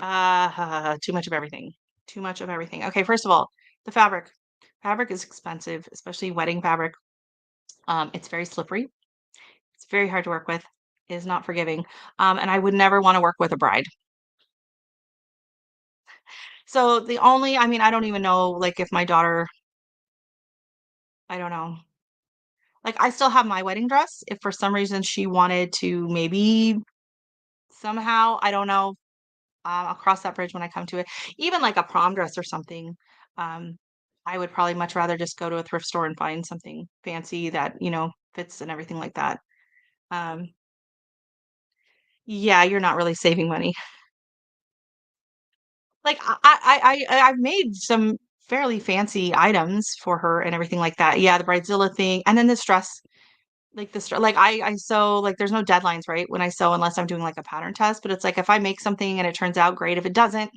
Too much of everything. Too much of everything. Okay, first of all, the fabric. Fabric is expensive, especially wedding fabric. It's very slippery. It's very hard to work with. It is not forgiving. And I would never want to work with a bride. So I mean, I don't even know, like, if my daughter, I don't know. Like, I still have my wedding dress. If for some reason she wanted to maybe somehow, I don't know, I'll cross that bridge when I come to it. Even like a prom dress or something. Um, I would probably much rather just go to a thrift store and find something fancy that, fits and everything like that. Um, yeah, you're not really saving money. Like, I've made some fairly fancy items for her and everything like that. Yeah, the Bridezilla thing, and then the stress, like I sew, like there's no deadlines, right? When I sew, unless I'm doing like a pattern test. But it's like if I make something and it turns out great, if it doesn't,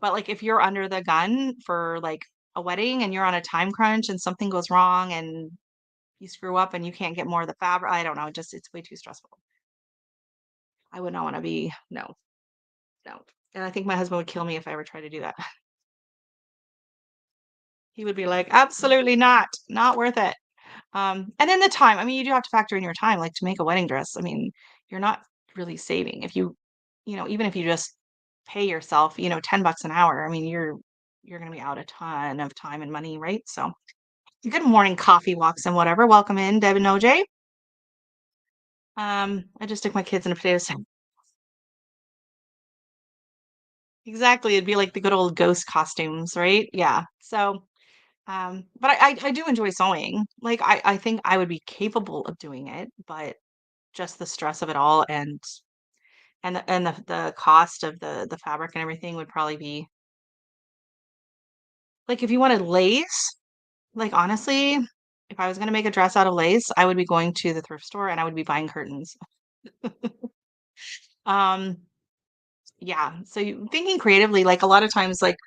but like if you're under the gun for like a wedding and you're on a time crunch and something goes wrong and you screw up and you can't get more of the fabric, I don't know, just it's way too stressful. I would not want to be, no, no. And I think my husband would kill me if I ever tried to do that. He would be like, "Absolutely not. Not worth it." And then the time, I mean, you do have to factor in your time, like, to make a wedding dress. I mean, you're not really saving if even if you just pay yourself, 10 bucks an hour, I mean, you're gonna be out a ton of time and money, right? So, good morning, coffee walks and whatever. Welcome in, Deb and OJ. I just took my kids in a potato salad. Exactly, it'd be like the good old ghost costumes, right? Yeah. So, but I do enjoy sewing. Like I think I would be capable of doing it, but just the stress of it all and the cost of the fabric and everything would probably be like if you wanted lace, like honestly, if I was gonna make a dress out of lace, I would be going to the thrift store and I would be buying curtains. Um, Yeah, so thinking creatively, like a lot of times, like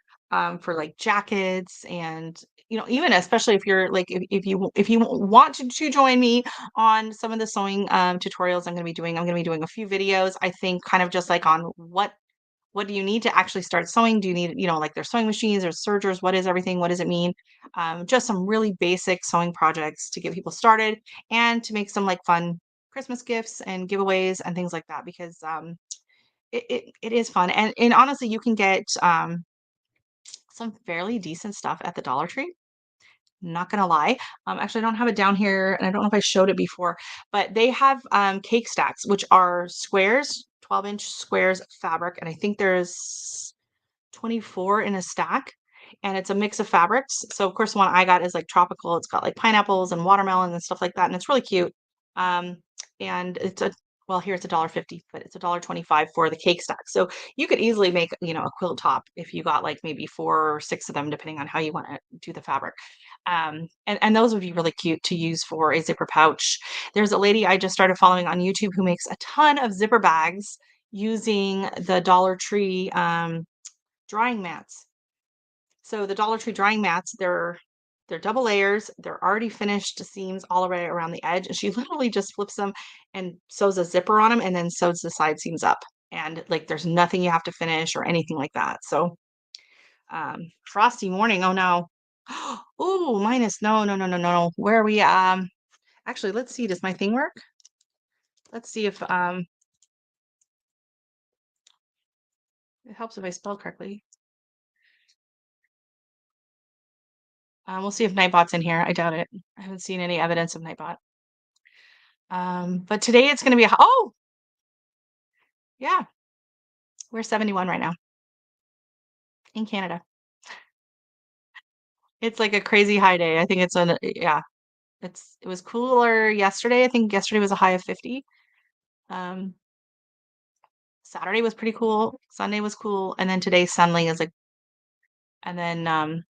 for like jackets and even especially if you're like if you want to join me on some of the sewing tutorials I'm going to be doing a few videos. I think kind of just like on what do you need to actually start sewing? Do you need like there's sewing machines or sergers? What is everything? What does it mean? Just some really basic sewing projects to get people started and to make some like fun Christmas gifts and giveaways and things like that because it is fun, and honestly, you can get, some fairly decent stuff at the Dollar Tree, not gonna lie. Actually, I don't have it down here, and I don't know if I showed it before, but they have, cake stacks, which are squares, 12-inch squares of fabric, and I think there's 24 in a stack, and it's a mix of fabrics. So, of course, the one I got is, like, tropical. It's got, like, pineapples and watermelon and stuff like that, and it's really cute. Um, and it's a well, here it's $1.50, but it's $1.25 for the cake stack. So, you could easily make, a quilt top if you got, like, maybe 4 or 6 of them, depending on how you wanna do the fabric. And those would be really cute to use for a zipper pouch. There's a lady I just started following on YouTube who makes a ton of zipper bags using the Dollar Tree, drying mats. So the Dollar Tree drying mats, they're double layers. They're already finished seams all the way around the edge, and she literally just flips them and sews a zipper on them, and then sews the side seams up. And like, there's nothing you have to finish or anything like that. So, frosty morning. Oh no. Oh, minus. No, no, no, no, no, no. Where are we? Actually, let's see. Does my thing work? Let's see if it helps if I spell correctly. We'll see if Nightbot's in here. I doubt it. I haven't seen any evidence of Nightbot. But today it's gonna be oh, yeah, we're 71 right now in Canada. It's like a crazy high day. I think it's yeah, it was cooler yesterday. I think yesterday was a high of 50. Um, Saturday was pretty cool. Sunday was cool, and then today Sunday is like, and then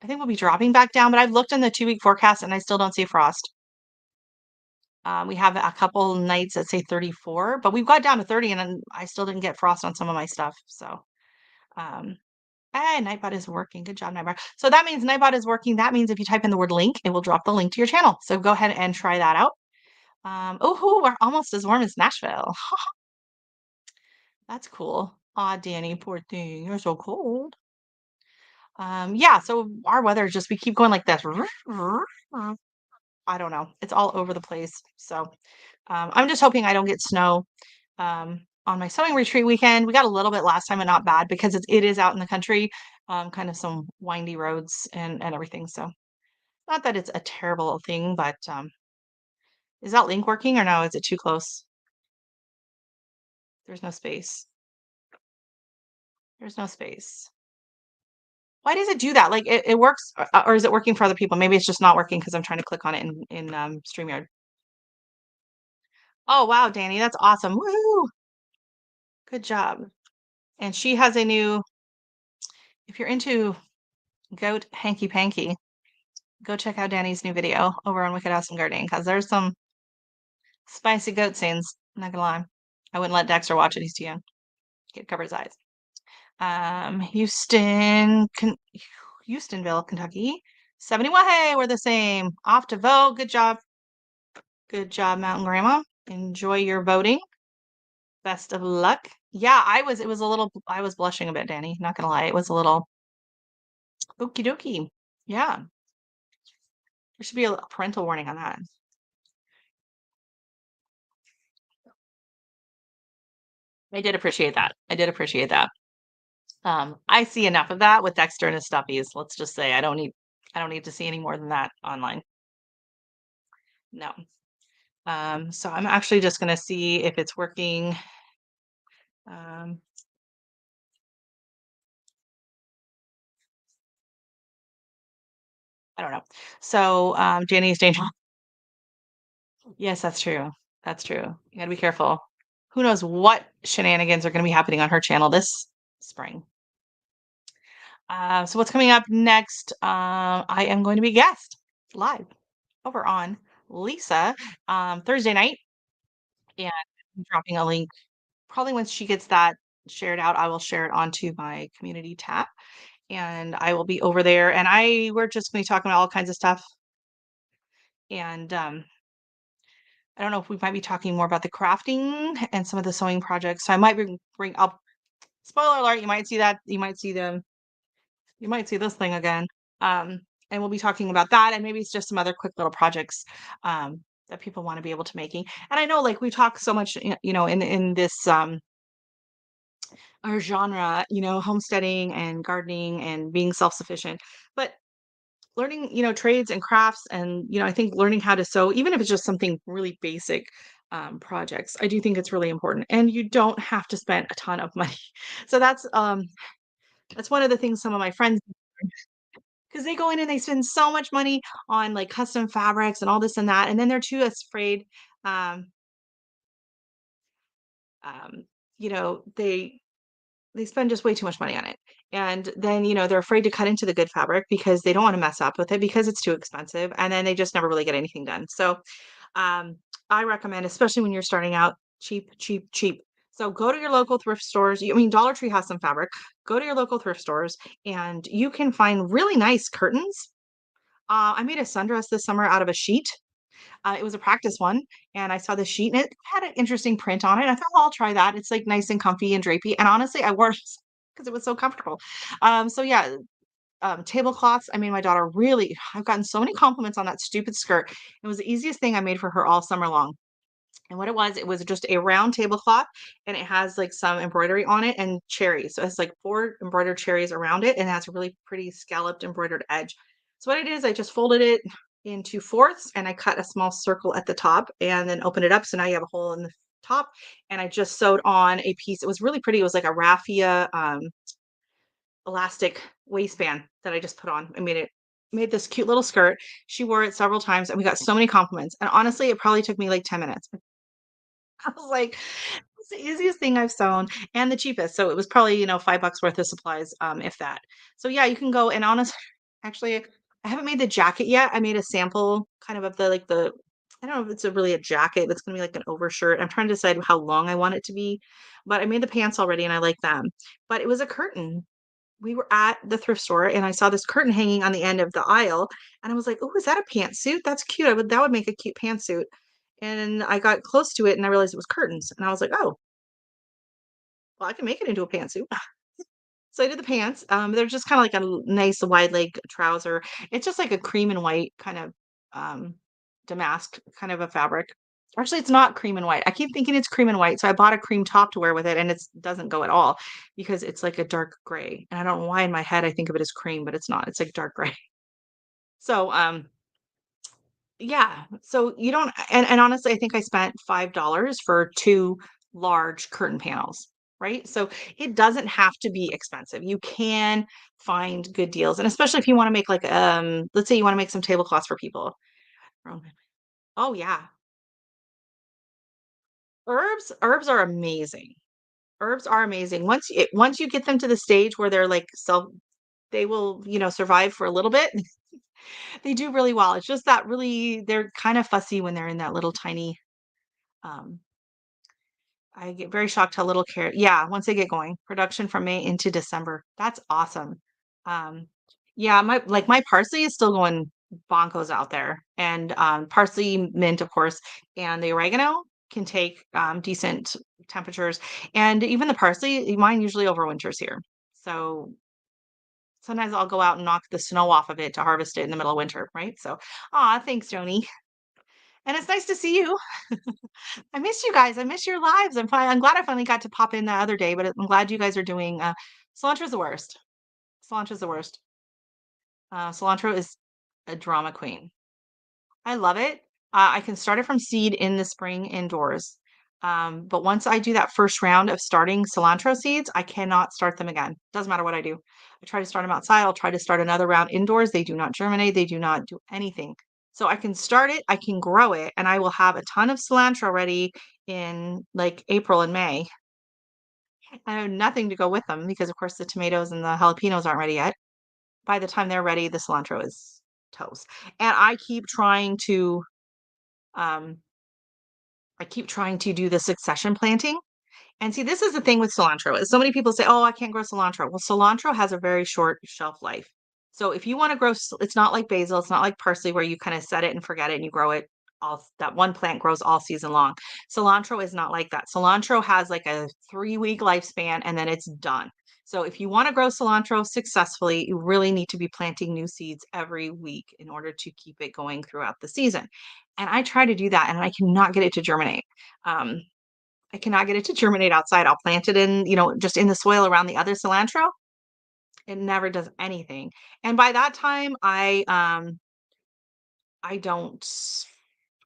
I think we'll be dropping back down. But I've looked in the 2-week forecast and I still don't see frost. We have a couple nights that say 34, but we've got down to 30, and then I still didn't get frost on some of my stuff. So, um, hey, Nightbot is working. Good job, Nightbot. So that means Nightbot is working. That means if you type in the word link, it will drop the link to your channel. So go ahead and try that out. Oh, we're almost as warm as Nashville. That's cool. Aw, Danny, poor thing. You're so cold. Yeah, so our weather just we keep going like this. I don't know. It's all over the place. So I'm just hoping I don't get snow on my sewing retreat weekend. We got a little bit last time and not bad because it is out in the country, kind of some windy roads and everything. So not that it's a terrible thing, but is that link working or no? Is it too close? There's no space. There's no space. Why does it do that? Like it works, or is it working for other people? Maybe it's just not working because I'm trying to click on it in StreamYard. Oh wow, Danny, that's awesome. Woo! Good job. And she has a new, if you're into goat hanky panky, go check out Danny's new video over on Wicked Awesome Gardening because there's some spicy goat scenes. Not gonna lie. I wouldn't let Dexter watch it, he's too young. He'd cover his eyes. Houstonville, Kentucky. 71. Hey, we're the same. Off to vote. Good job. Good job, Mountain Grandma. Enjoy your voting. Best of luck. Yeah, it was a little, I was blushing a bit, Danny. Not gonna lie. It was a little okie dokie. Yeah, there should be a parental warning on that. I did appreciate that. I did appreciate that. I see enough of that with Dexter and his stuffies. Let's just say I don't need to see any more than that online. No. So I'm actually just gonna see if it's working. Um, I don't know. So Danny's danger. Yes, that's true. That's true. You gotta be careful. Who knows what shenanigans are gonna be happening on her channel this spring. So what's coming up next? I am going to be guest live over on Lisa Thursday night, and I'm dropping a link. Probably once she gets that shared out, I will share it onto my community tab, and I will be over there. And we're just going to be talking about all kinds of stuff. And I don't know if we might be talking more about the crafting and some of the sewing projects. So I might bring up. Spoiler alert! You might see that. You might see them. You might see this thing again. Um, and we'll be talking about that, and maybe it's just some other quick little projects that people want to be able to making. And I know, like we talk so much, in this our genre, homesteading and gardening and being self-sufficient. But learning, trades and crafts and, I think learning how to sew, even if it's just something really basic projects, I do think it's really important. And you don't have to spend a ton of money. So that's one of the things some of my friends, because they go in and they spend so much money on like custom fabrics and all this and that, and then they're too afraid. Um, you know, they spend just way too much money on it. And then, they're afraid to cut into the good fabric because they don't want to mess up with it because it's too expensive. And then they just never really get anything done. So um, I recommend, especially when you're starting out, cheap, cheap, cheap. So go to your local thrift stores. I mean, Dollar Tree has some fabric. Go to your local thrift stores and you can find really nice curtains. I made a sundress this summer out of a sheet. It was a practice one, and I saw the sheet, and it had an interesting print on it. I thought, well, I'll try that. It's like nice and comfy and drapey. And honestly, I wore it because it was so comfortable. So yeah, tablecloths. I made my daughter really. I've gotten so many compliments on that stupid skirt. It was the easiest thing I made for her all summer long. And what it was just a round tablecloth, and it has like some embroidery on it and cherries. So it's like four embroidered cherries around it, and it has a really pretty scalloped embroidered edge. So what I did is I just folded it into fourths, and I cut a small circle at the top, and then opened it up. So now you have a hole in the top, and I just sewed on a piece. It was really pretty. It was like a raffia elastic waistband that I just put on. I made this cute little skirt. She wore it several times, and we got so many compliments. And honestly, it probably took me like 10 minutes. I was like, "It's the easiest thing I've sewn and the cheapest." So it was probably, $5 worth of supplies, if that. So yeah, you can go and honestly, actually, I haven't made the jacket yet. I made a sample kind of the like the I don't know if it's really a jacket. It's gonna be like an overshirt. I'm trying to decide how long I want it to be, but I made the pants already and I like them. But it was a curtain. We were at the thrift store and I saw this curtain hanging on the end of the aisle and I was like, "Oh, is that a pantsuit? That's cute. That would make a cute pantsuit." And I got close to it and I realized it was curtains. And I was like, "Oh, well, I can make it into a pantsuit." So I did the pants. They're just kind of like a nice wide leg trouser. It's just like a cream and white kind of um, damask kind of a fabric. Actually, it's not cream and white. I keep thinking it's cream and white. So I bought a cream top to wear with it and it doesn't go at all because it's like a dark gray. And I don't know why in my head I think of it as cream, but it's not. It's like dark gray. So yeah. So you don't and honestly, I think I spent $5 for two large curtain panels. right? So it doesn't have to be expensive. You can find good deals, and especially if you want to make like let's say you want to make some tablecloths for people. Oh oh, yeah. Herbs are amazing. Herbs are amazing. Once you get them to the stage where they're like self they will, survive for a little bit. They do really well. It's just that really they're kind of fussy when they're in that little tiny um I get very shocked how little care yeah, once they get going. Production from May into December. That's awesome. Um, yeah, my parsley is still going bonkos out there. And parsley, mint, of course, and the oregano can take decent temperatures. And even the parsley, mine usually overwinters here. So sometimes I'll go out and knock the snow off of it to harvest it in the middle of winter, right? So, thanks, Joni. And it's nice to see you. I miss you guys. I miss your lives. I'm glad I finally got to pop in the other day, but I'm glad you guys are doing cilantro's the worst. Cilantro's the worst. Cilantro is a drama queen. I love it. I can start it from seed in the spring indoors. But once I do that first round of starting cilantro seeds, I cannot start them again. Doesn't matter what I do. I try to start them outside. I'll try to start another round indoors. They do not germinate. They do not do anything. So I can start it, I can grow it, and I will have a ton of cilantro ready in like April and May. I have nothing to go with them because, of course, the tomatoes and the jalapenos aren't ready yet. By the time they're ready, the cilantro is toast. And um, I keep trying to do the succession planting. And see, this is the thing with cilantro is so many people say, "Oh, I can't grow cilantro." Well, cilantro has a very short shelf life. So if you want to grow, it's not like basil, it's not like parsley where you kind of set it and forget it and you grow it all. That one plant grows all season long. Cilantro is not like that. Cilantro has like a 3 week lifespan and then it's done. So if you want to grow cilantro successfully, you really need to be planting new seeds every week in order to keep it going throughout the season. And I try to do that and I cannot get it to germinate. Um, I cannot get it to germinate outside. I'll plant it in, just in the soil around the other cilantro. It never does anything. And by that time, I don't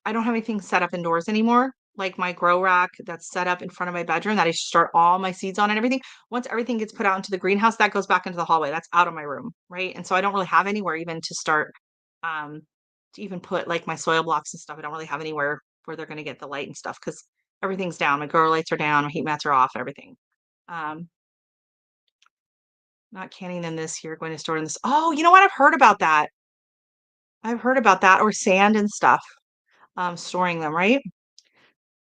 I don't have anything set up indoors anymore. Like my grow rack that's set up in front of my bedroom that I start all my seeds on and everything. Once everything gets put out into the greenhouse, that goes back into the hallway. That's out of my room, right? And so I don't really have anywhere even to start um to even put like my soil blocks and stuff. I don't really have anywhere where they're going to get the light and stuff because everything's down. My grow lights are down, my heat mats are off, everything. Um, not canning them this year, going to store in this. Oh, you know what? I've heard about that. I've heard about that or sand and stuff. Storing them, right?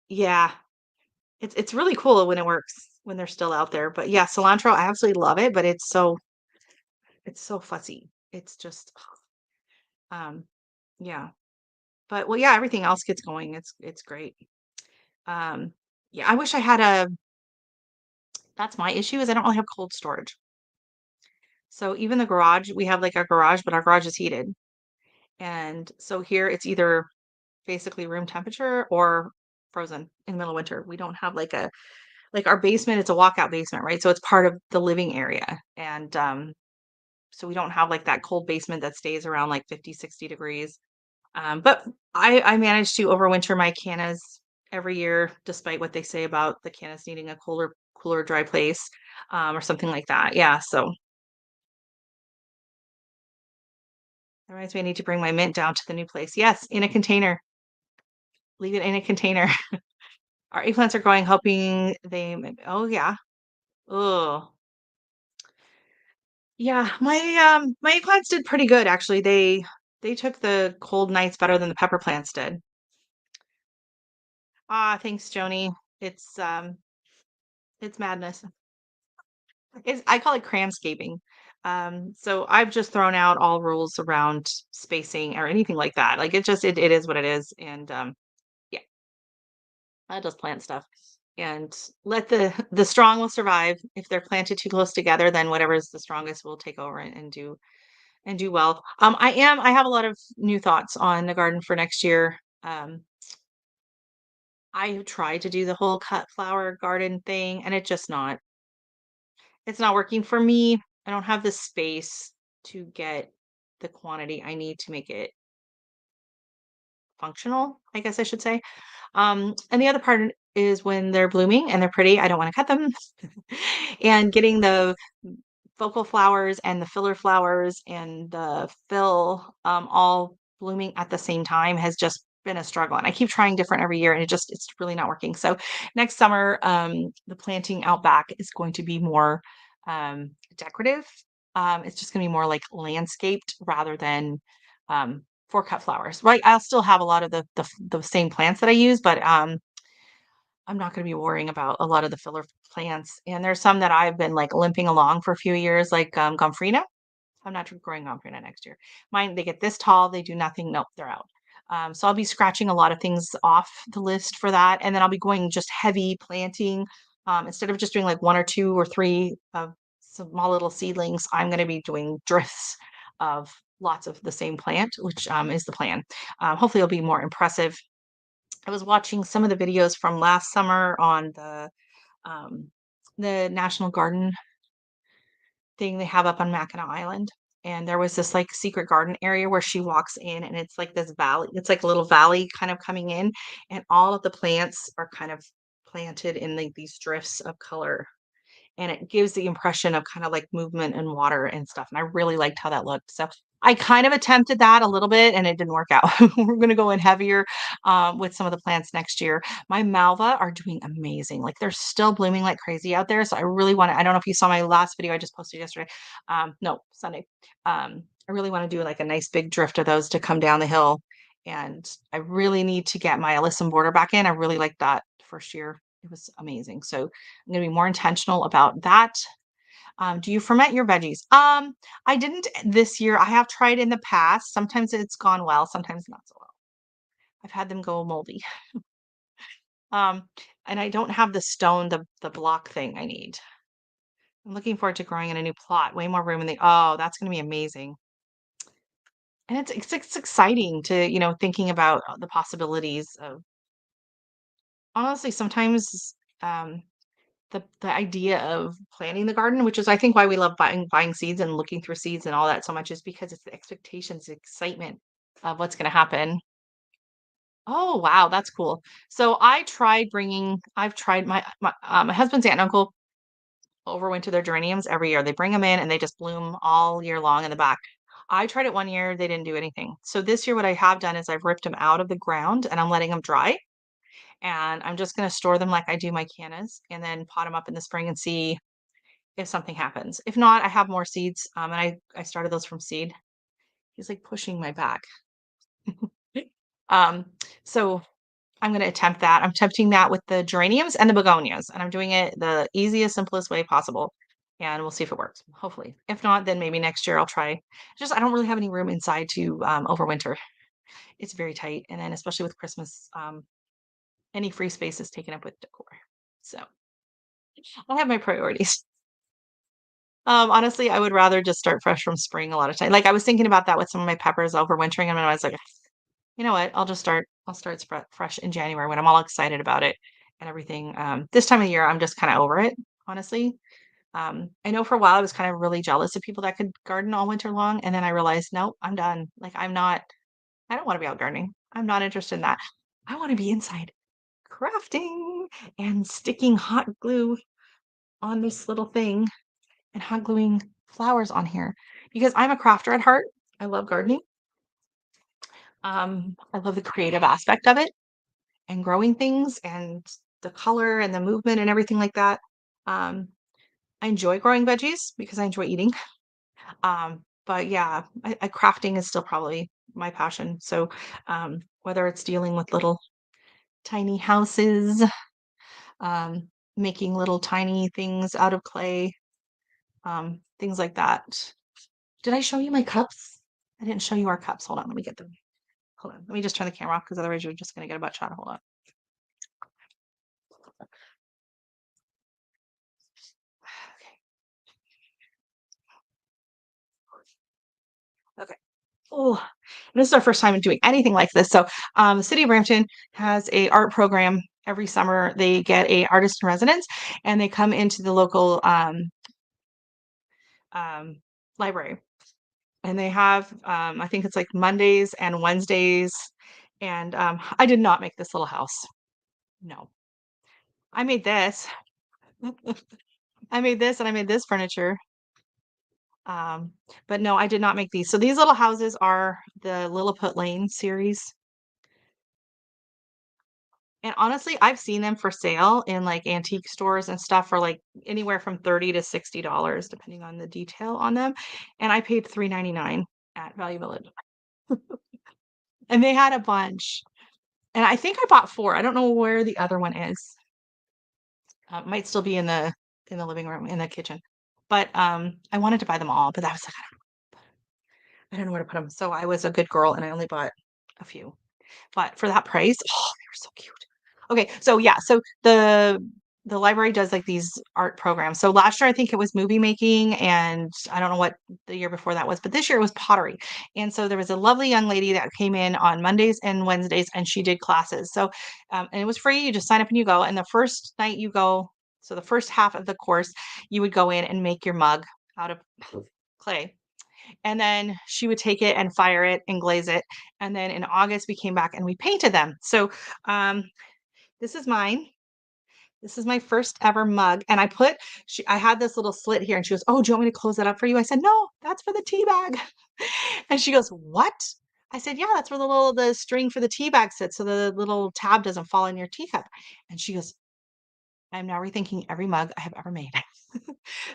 Yeah. It's really cool when it works, when they're still out there. But yeah, cilantro, I absolutely love it, but it's so fussy. It's just um yeah. But well, yeah, everything else gets going. It's great. Um yeah, I wish I had a that's my issue is I don't really have cold storage. So even the garage, we have like a garage, but our garage is heated. And so here it's either basically room temperature or frozen in the middle of winter. We don't have like our basement, it's a walkout basement, right? So it's part of the living area. And so we don't have like that cold basement that stays around like 50, 60 degrees. But I managed to overwinter my cannas every year, despite what they say about the cannas needing a cooler, dry place, or something like that. Yeah. So that reminds me, I need to bring my mint down to the new place. Yes, in a container. Leave it in a container. Our eggplants are growing, hoping oh yeah. Oh. Yeah, my eggplants did pretty good actually. They took the cold nights better than the pepper plants did. Ah, thanks, Joni. It's it's madness. I call it cramscaping. So I've just thrown out all rules around spacing or anything like that. Like it is what it is. And yeah, that does plant stuff. And let the strong will survive. If they're planted too close together, then whatever is the strongest will take over and do well. I have a lot of new thoughts on the garden for next year. I have tried to do the whole cut flower garden thing and it's not working for me. I don't have the space to get the quantity I need to make it functional, I guess I should say. And the other part is when they're blooming and they're pretty. I don't want to cut them. And getting the focal flowers and the filler flowers and the fill all blooming at the same time has just been a struggle. And I keep trying different every year and it's really not working. So next summer, the planting out back is going to be more decorative. It's just going to be more like landscaped rather than for cut flowers. Right. I'll still have a lot of the same plants that I use, but I'm not gonna be worrying about a lot of the filler plants, and there's some that I've been, like, limping along for a few years, like, gomphrena. I'm not growing gomphrena next year. Mine, they get this tall, they do nothing, nope, they're out. So I'll be scratching a lot of things off the list for that, and then I'll be going just heavy planting. Instead of just doing, like, 1 or 2 or 3 of small little seedlings, I'm gonna be doing drifts of lots of the same plant, which, is the plan. Hopefully, it'll be more impressive. I was watching some of the videos from last summer on um, the National Garden thing they have up on Mackinac Island. And there was this like secret garden area where she walks in, and it's like this valley. It's like a little valley kind of coming in, and all of the plants are kind of planted in like these drifts of color, and it gives the impression of kind of like movement and water and stuff. And I really liked how that looked. So I kind of attempted that a little bit and it didn't work out. We're going to go in heavier with some of the plants next year. My malva are doing amazing. Like they're still blooming like crazy out there. So I really want to, I don't know if you saw my last video I just posted yesterday. No, Sunday. I really want to do like a nice big drift of those to come down the hill. And I really need to get my alyssum border back in. I really liked that first year. It was amazing. So I'm going to be more intentional about that. Do you ferment your veggies? I didn't this year. I have tried in the past. Sometimes it's gone well, sometimes not so well. I've had them go moldy. Um, and I don't have the stone, the block thing I need. I'm looking forward to growing in a new plot. Way more room in the oh, that's going to be amazing. And it's exciting to, thinking about the possibilities of honestly sometimes um the idea of planting the garden, which is I think why we love buying seeds and looking through seeds and all that so much is because it's the expectations, the excitement of what's going to happen. Oh wow, that's cool. So I've tried my husband's aunt and uncle overwinter their geraniums every year. They bring them in and they just bloom all year long in the back. I tried it one year, they didn't do anything. So this year what I have done is I've ripped them out of the ground and I'm letting them dry. And I'm just going to store them like I do my cannas and then pot them up in the spring and see if something happens. If not, I have more seeds, and I started those from seed. He's like pushing my back. Um, so I'm going to attempt that. I'm attempting that with the geraniums and the begonias, and I'm doing it the easiest, simplest way possible. And we'll see if it works. Hopefully, if not, then maybe next year I'll try. Just I don't really have any room inside to overwinter. It's very tight, and then especially with Christmas, any free space is taken up with decor. So I have my priorities. Honestly, I would rather just start fresh from spring a lot of time. Like I was thinking about that with some of my peppers overwintering them, and I was like, you know what? I'll start fresh in January when I'm all excited about it and everything. This time of year, I'm just kind of over it, honestly. I know for a while I was kind of really jealous of people that could garden all winter long, and then I realized, nope, I'm done. Like I'm not. I don't want to be out gardening. I'm not interested in that. I want to be inside crafting and sticking hot glue on this little thing and hot gluing flowers on here because I'm a crafter at heart. I love gardening. I love the creative aspect of it and growing things and the color and the movement and everything like that. Um, I enjoy growing veggies because I enjoy eating. But yeah, crafting is still probably my passion. So whether it's dealing with little tiny houses, um, making little tiny things out of clay, things like that. Did I show you my cups? I didn't show you our cups. Hold on, let me get them. Hold on. Let me just turn the camera off because otherwise you're just gonna get a butt shot. Hold on. Okay. Okay. Oh, this is our first time doing anything like this. So the city of Brampton has a art program every summer. They get a artist in residence and they come into the local um, library. And they have, I think it's like Mondays and Wednesdays. And I did not make this little house. No. I made this. I made this and I made this furniture. Um, but no, I did not make these. So these little houses are the Lilliput Lane series. And honestly, I've seen them for sale in like antique stores and stuff for like anywhere from 30 to $60, depending on the detail on them. And I paid 3.99 at Value Village. And they had a bunch. And I think I bought four. I don't know where the other one is. Might still be in the living room, in the kitchen. But I wanted to buy them all, but I was like, I don't know where to put them. So I was a good girl and I only bought a few. But for that price, oh, they were so cute. Okay, so yeah, so the library does like these art programs. So last year I think it was movie making, and I don't know what the year before that was, but this year it was pottery. And so there was a lovely young lady that came in on Mondays and Wednesdays, and she did classes. So and it was free. You just sign up and you go. And the first night you go, so the first half of the course, you would go in and make your mug out of clay, and then she would take it and fire it and glaze it. And then in August, we came back and we painted them. So um, this is mine. This is my first ever mug. And I had this little slit here and she goes, "Oh, do you want me to close that up for you?" I said, "No, that's for the tea bag." And she goes, "What?" I said, "Yeah, that's where the string for the tea bag sits. So the little tab doesn't fall in your teacup." And she goes, "I'm now rethinking every mug I have ever made."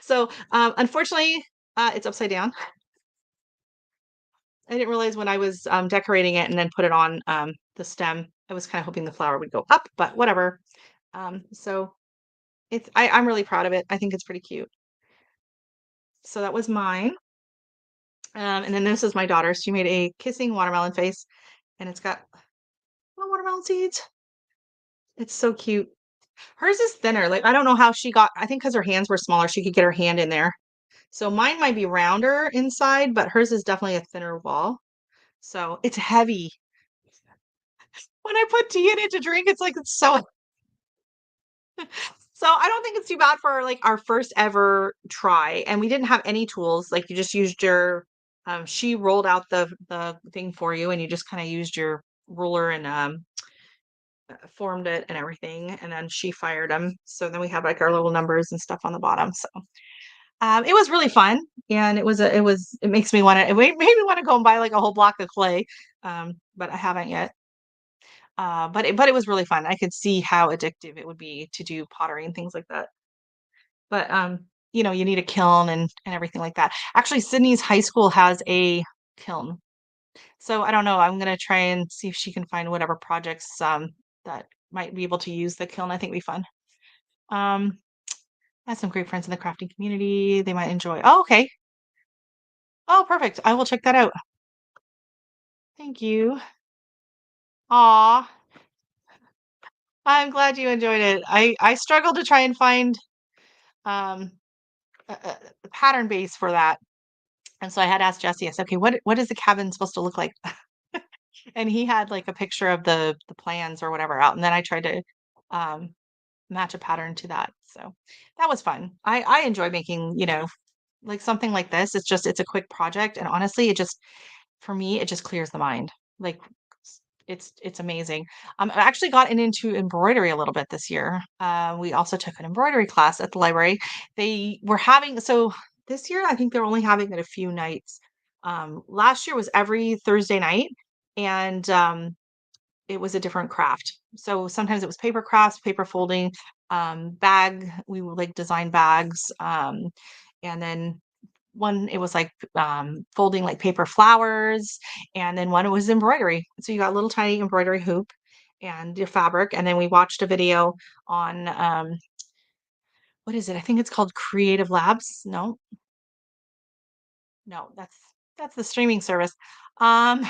So unfortunately, it's upside down. I didn't realize when I was, decorating it and then put it on, the stem, I was kinda hoping the flower would go up, but whatever. So I'm really proud of it. I think it's pretty cute. So that was mine. And then this is my daughter's. She made a kissing watermelon face, and it's got little watermelon seeds. It's so cute. Hers is thinner. Like, I don't know how she got, I think because her hands were smaller, she could get her hand in there. So mine might be rounder inside, but hers is definitely a thinner wall. So it's heavy. When I put tea in it to drink, it's like it's so. So I don't think it's too bad for like our first ever try. And we didn't have any tools. Like you just used your she rolled out the thing for you and you just kind of used your ruler and formed it and everything. And then she fired them. So then we have like our little numbers and stuff on the bottom. So it was really fun. And it makes me want to, made me want to go and buy like a whole block of clay. But I haven't yet. But it was really fun. I could see how addictive it would be to do pottery and things like that. But you need a kiln and everything like that. Actually, Sydney's high school has a kiln. So I don't know. I'm gonna try and see if she can find whatever projects that might be able to use the kiln. I think it'd be fun. Um, I have some great friends in the crafting community. They might enjoy. Oh, okay. Oh, perfect. I will check that out. Thank you. Aw, I'm glad you enjoyed it. I struggled to try and find um a pattern base for that. And so I had asked Jesse, I said, "Okay, what is the cabin supposed to look like?" And he had like a picture of the plans or whatever out, and then I tried to um, match a pattern to that. So that was fun. I enjoy making, like something like this. It's a quick project, and honestly, it just for me it just clears the mind. Like it's amazing. I actually gotten into embroidery a little bit this year. We also took an embroidery class at the library. They were having so this year I think they're only having it a few nights. Last year was every Thursday night, and it was a different craft. So sometimes it was paper crafts, paper folding, we would like design bags, and then one it was like folding like paper flowers, and then one was embroidery. So you got a little tiny embroidery hoop and your fabric, and then we watched a video on what is it? I think it's called Creative Labs. No, no, that's the streaming service. Um,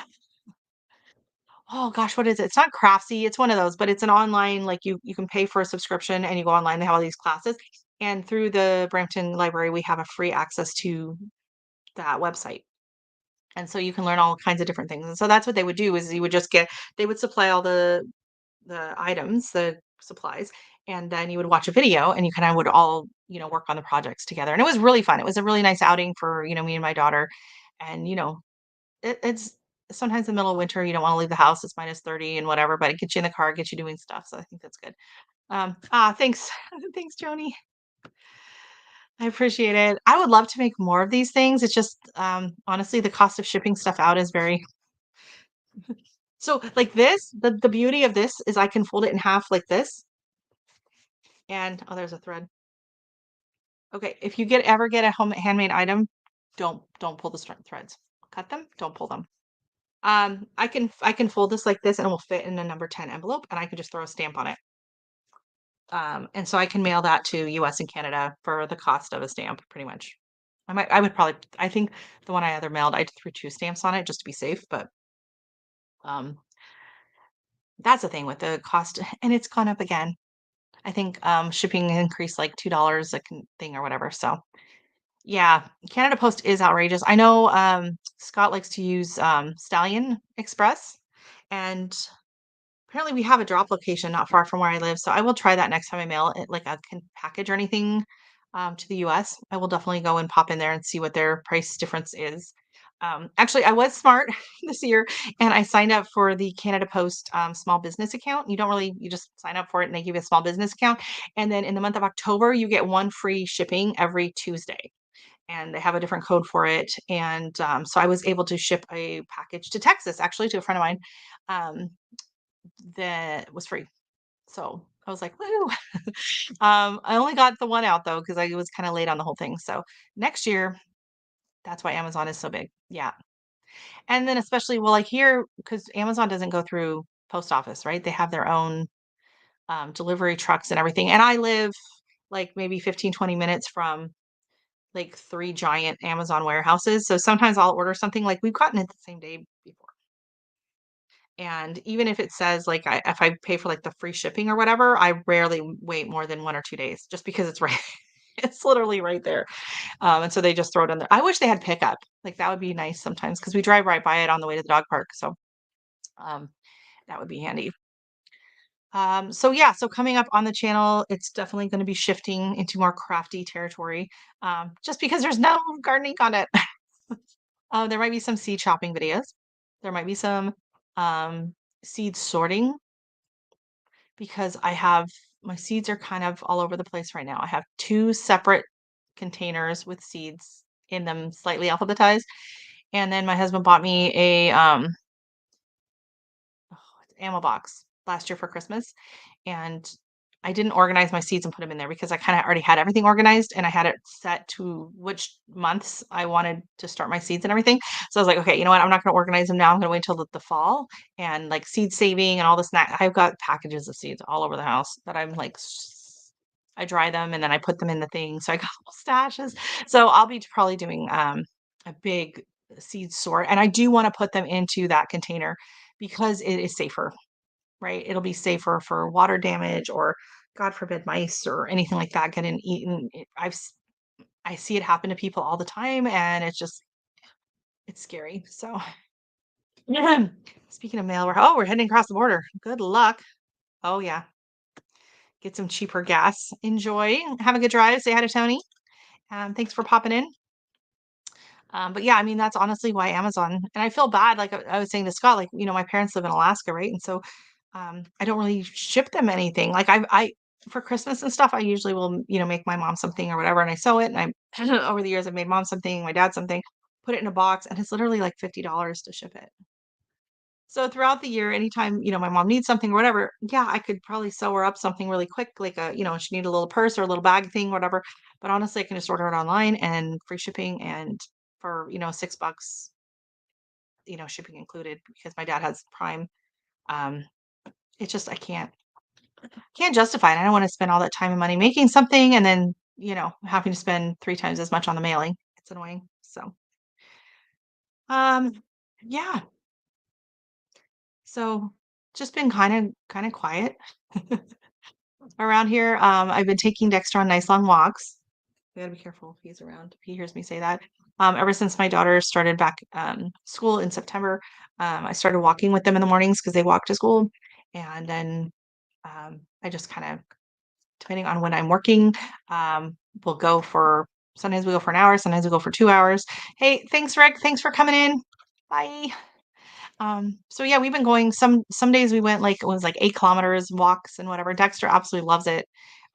oh gosh, what is it? It's not Craftsy, it's one of those, but it's an online, like you can pay for a subscription and you go online, they have all these classes. And through the Brampton Library, we have a free access to that website. And so you can learn all kinds of different things. And so that's what they would do is you would just they would supply all the items, the supplies, and then you would watch a video and you kind of would all, work on the projects together. And it was really fun. It was a really nice outing for, me and my daughter. And, it's sometimes in the middle of winter, you don't want to leave the house. It's -30 and whatever, but it gets you in the car, gets you doing stuff. So I think that's good. Thanks. Thanks, Joni. I appreciate it. I would love to make more of these things. It's just, honestly, the cost of shipping stuff out is very so like this, the beauty of this is I can fold it in half like this, and oh, there's a thread. Okay, if you ever get a home handmade item, don't pull the threads. Cut them, don't pull them. I can fold this like this and it will fit in a number 10 envelope and I can just throw a stamp on it. And so I can mail that to US and Canada for the cost of a stamp, pretty much. I think the one I other mailed, I threw two stamps on it just to be safe, but um, that's the thing with the cost, and it's gone up again. I think shipping increased like $2 a thing or whatever. So yeah, Canada Post is outrageous. I know Scott likes to use Stallion Express, and apparently we have a drop location not far from where I live, so I will try that next time I mail it, like a package or anything to the US. I will definitely go and pop in there and see what their price difference is. Actually, I was smart this year and I signed up for the Canada Post small business account. You just sign up for it and they give you a small business account. And then in the month of October, you get one free shipping every Tuesday. And they have a different code for it. And so I was able to ship a package to Texas, actually, to a friend of mine. Um, that was free. So I was like, woo. I only got the one out though, because I was kind of late on the whole thing. So next year, that's why Amazon is so big. Yeah. And then especially, well, like here, because Amazon doesn't go through post office, right? They have their own delivery trucks and everything. And I live like maybe 15, 20 minutes from like three giant Amazon warehouses. So sometimes I'll order something like we've gotten it the same day before. And even if it says like if I pay for like the free shipping or whatever, I rarely wait more than 1 or 2 days just because it's right. It's literally right there. And so they just throw it in there. I wish they had pickup. Like that would be nice sometimes because we drive right by it on the way to the dog park. So um, that would be handy. So yeah, so coming up on the channel, it's definitely going to be shifting into more crafty territory. Just because there's no gardening on it. There might be some seed chopping videos. There might be some seed sorting because I have my seeds are kind of all over the place right now. I have two separate containers with seeds in them, slightly alphabetized. And then my husband bought me a ammo box last year for Christmas, and I didn't organize my seeds and put them in there because I kind of already had everything organized and I had it set to which months I wanted to start my seeds and everything. So I was like, okay, you know what? I'm not going to organize them now. I'm going to wait till the fall and like seed saving and all this. I've got packages of seeds all over the house that I'm like, I dry them and then I put them in the thing. So I got little stashes. So I'll be probably doing a big seed sort, and I do want to put them into that container because it is safer, right? It'll be safer for water damage or God forbid mice or anything like that getting eaten. I see it happen to people all the time and it's scary. So speaking of mail, we're heading across the border. Good luck. Oh yeah. Get some cheaper gas. Enjoy. Have a good drive. Say hi to Tony. Thanks for popping in. But yeah, I mean, that's honestly why Amazon, and I feel bad. Like I was saying to Scott, like, my parents live in Alaska, right? And so I don't really ship them anything. Like for Christmas and stuff, I usually will, make my mom something or whatever, and I sew it. And I over the years, I've made mom something, my dad something, put it in a box, and it's literally like $50 to ship it. So throughout the year, anytime, my mom needs something or whatever, yeah, I could probably sew her up something really quick, like she need a little purse or a little bag thing, whatever. But honestly, I can just order it online and free shipping and for, $6, shipping included because my dad has Prime. Um, it's just I can't justify it. I don't want to spend all that time and money making something and then, having to spend three times as much on the mailing. It's annoying. So um yeah. So just been kind of quiet around here. I've been taking Dexter on nice long walks. We gotta be careful if he's around, if he hears me say that. Ever since my daughter started back school in September, I started walking with them in the mornings because they walk to school. And then I just kind of, depending on when I'm working, we'll go for, sometimes we go for an hour, sometimes we go for 2 hours. Hey, thanks, Rick. Thanks for coming in. Bye. So yeah, we've been going some days we went like it was like 8 kilometers walks and whatever. Dexter absolutely loves it.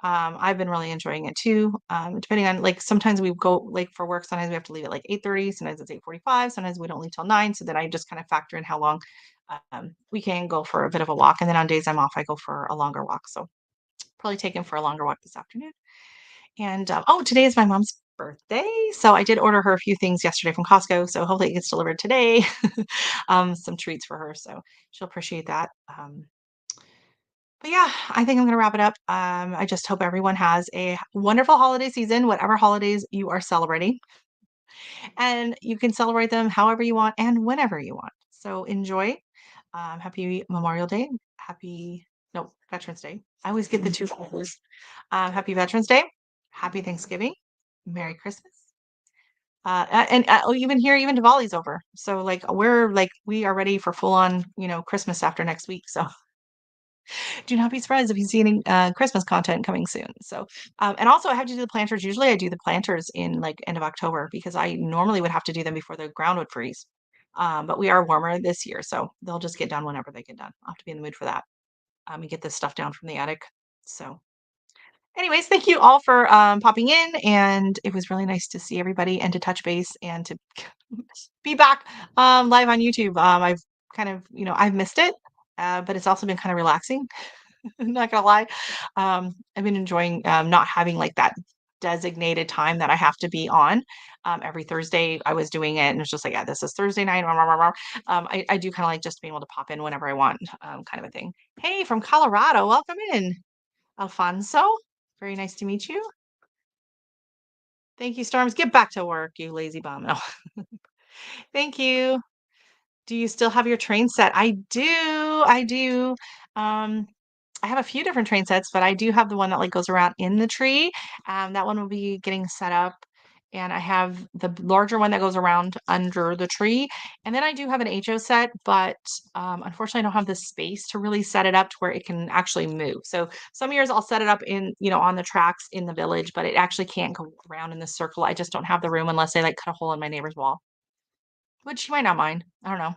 I've been really enjoying it too. Depending on like sometimes we go like for work, sometimes we have to leave at like 8:30, sometimes it's 8:45, sometimes we don't leave till 9. So then I just kind of factor in how long we can go for a bit of a walk. And then on days I'm off, I go for a longer walk. So probably taken for a longer walk this afternoon. And oh, today is my mom's birthday. So I did order her a few things yesterday from Costco. So hopefully it gets delivered today. Some treats for her. So she'll appreciate that. But yeah, I think I'm going to wrap it up. I just hope everyone has a wonderful holiday season, whatever holidays you are celebrating, and you can celebrate them however you want and whenever you want. So enjoy. Happy Memorial Day. Happy, no, Veterans Day. I always get the two confused. Happy Veterans Day. Happy Thanksgiving. Merry Christmas. Even here, even Diwali's over. So like we are ready for full on, Christmas after next week. So do not be surprised if you see any Christmas content coming soon. So, and also I have to do the planters. Usually I do the planters in like end of October because I normally would have to do them before the ground would freeze. But we are warmer this year, so they'll just get done whenever they get done. I'll have to be in the mood for that. And get this stuff down from the attic. So, anyways, thank you all for popping in, and it was really nice to see everybody and to touch base and to be back live on YouTube. I've kind of, I've missed it, but it's also been kind of relaxing. I'm not gonna lie. I've been enjoying not having like that designated time that I have to be on. Every Thursday I was doing it and it's just like, yeah, this is Thursday night. Rah, rah, rah, rah. I do kind of like just being able to pop in whenever I want, kind of a thing. Hey, from Colorado, welcome in. Alfonso, very nice to meet you. Thank you, Storms. Get back to work, you lazy bum. No. Thank you. Do you still have your train set? I do. I do. Um, I have a few different train sets, but I do have the one that like goes around in the tree. That one will be getting set up. And I have the larger one that goes around under the tree. And then I do have an HO set, but unfortunately I don't have the space to really set it up to where it can actually move. So some years I'll set it up in, on the tracks in the village, but it actually can't go around in the circle. I just don't have the room unless I like cut a hole in my neighbor's wall, which he might not mind. I don't know.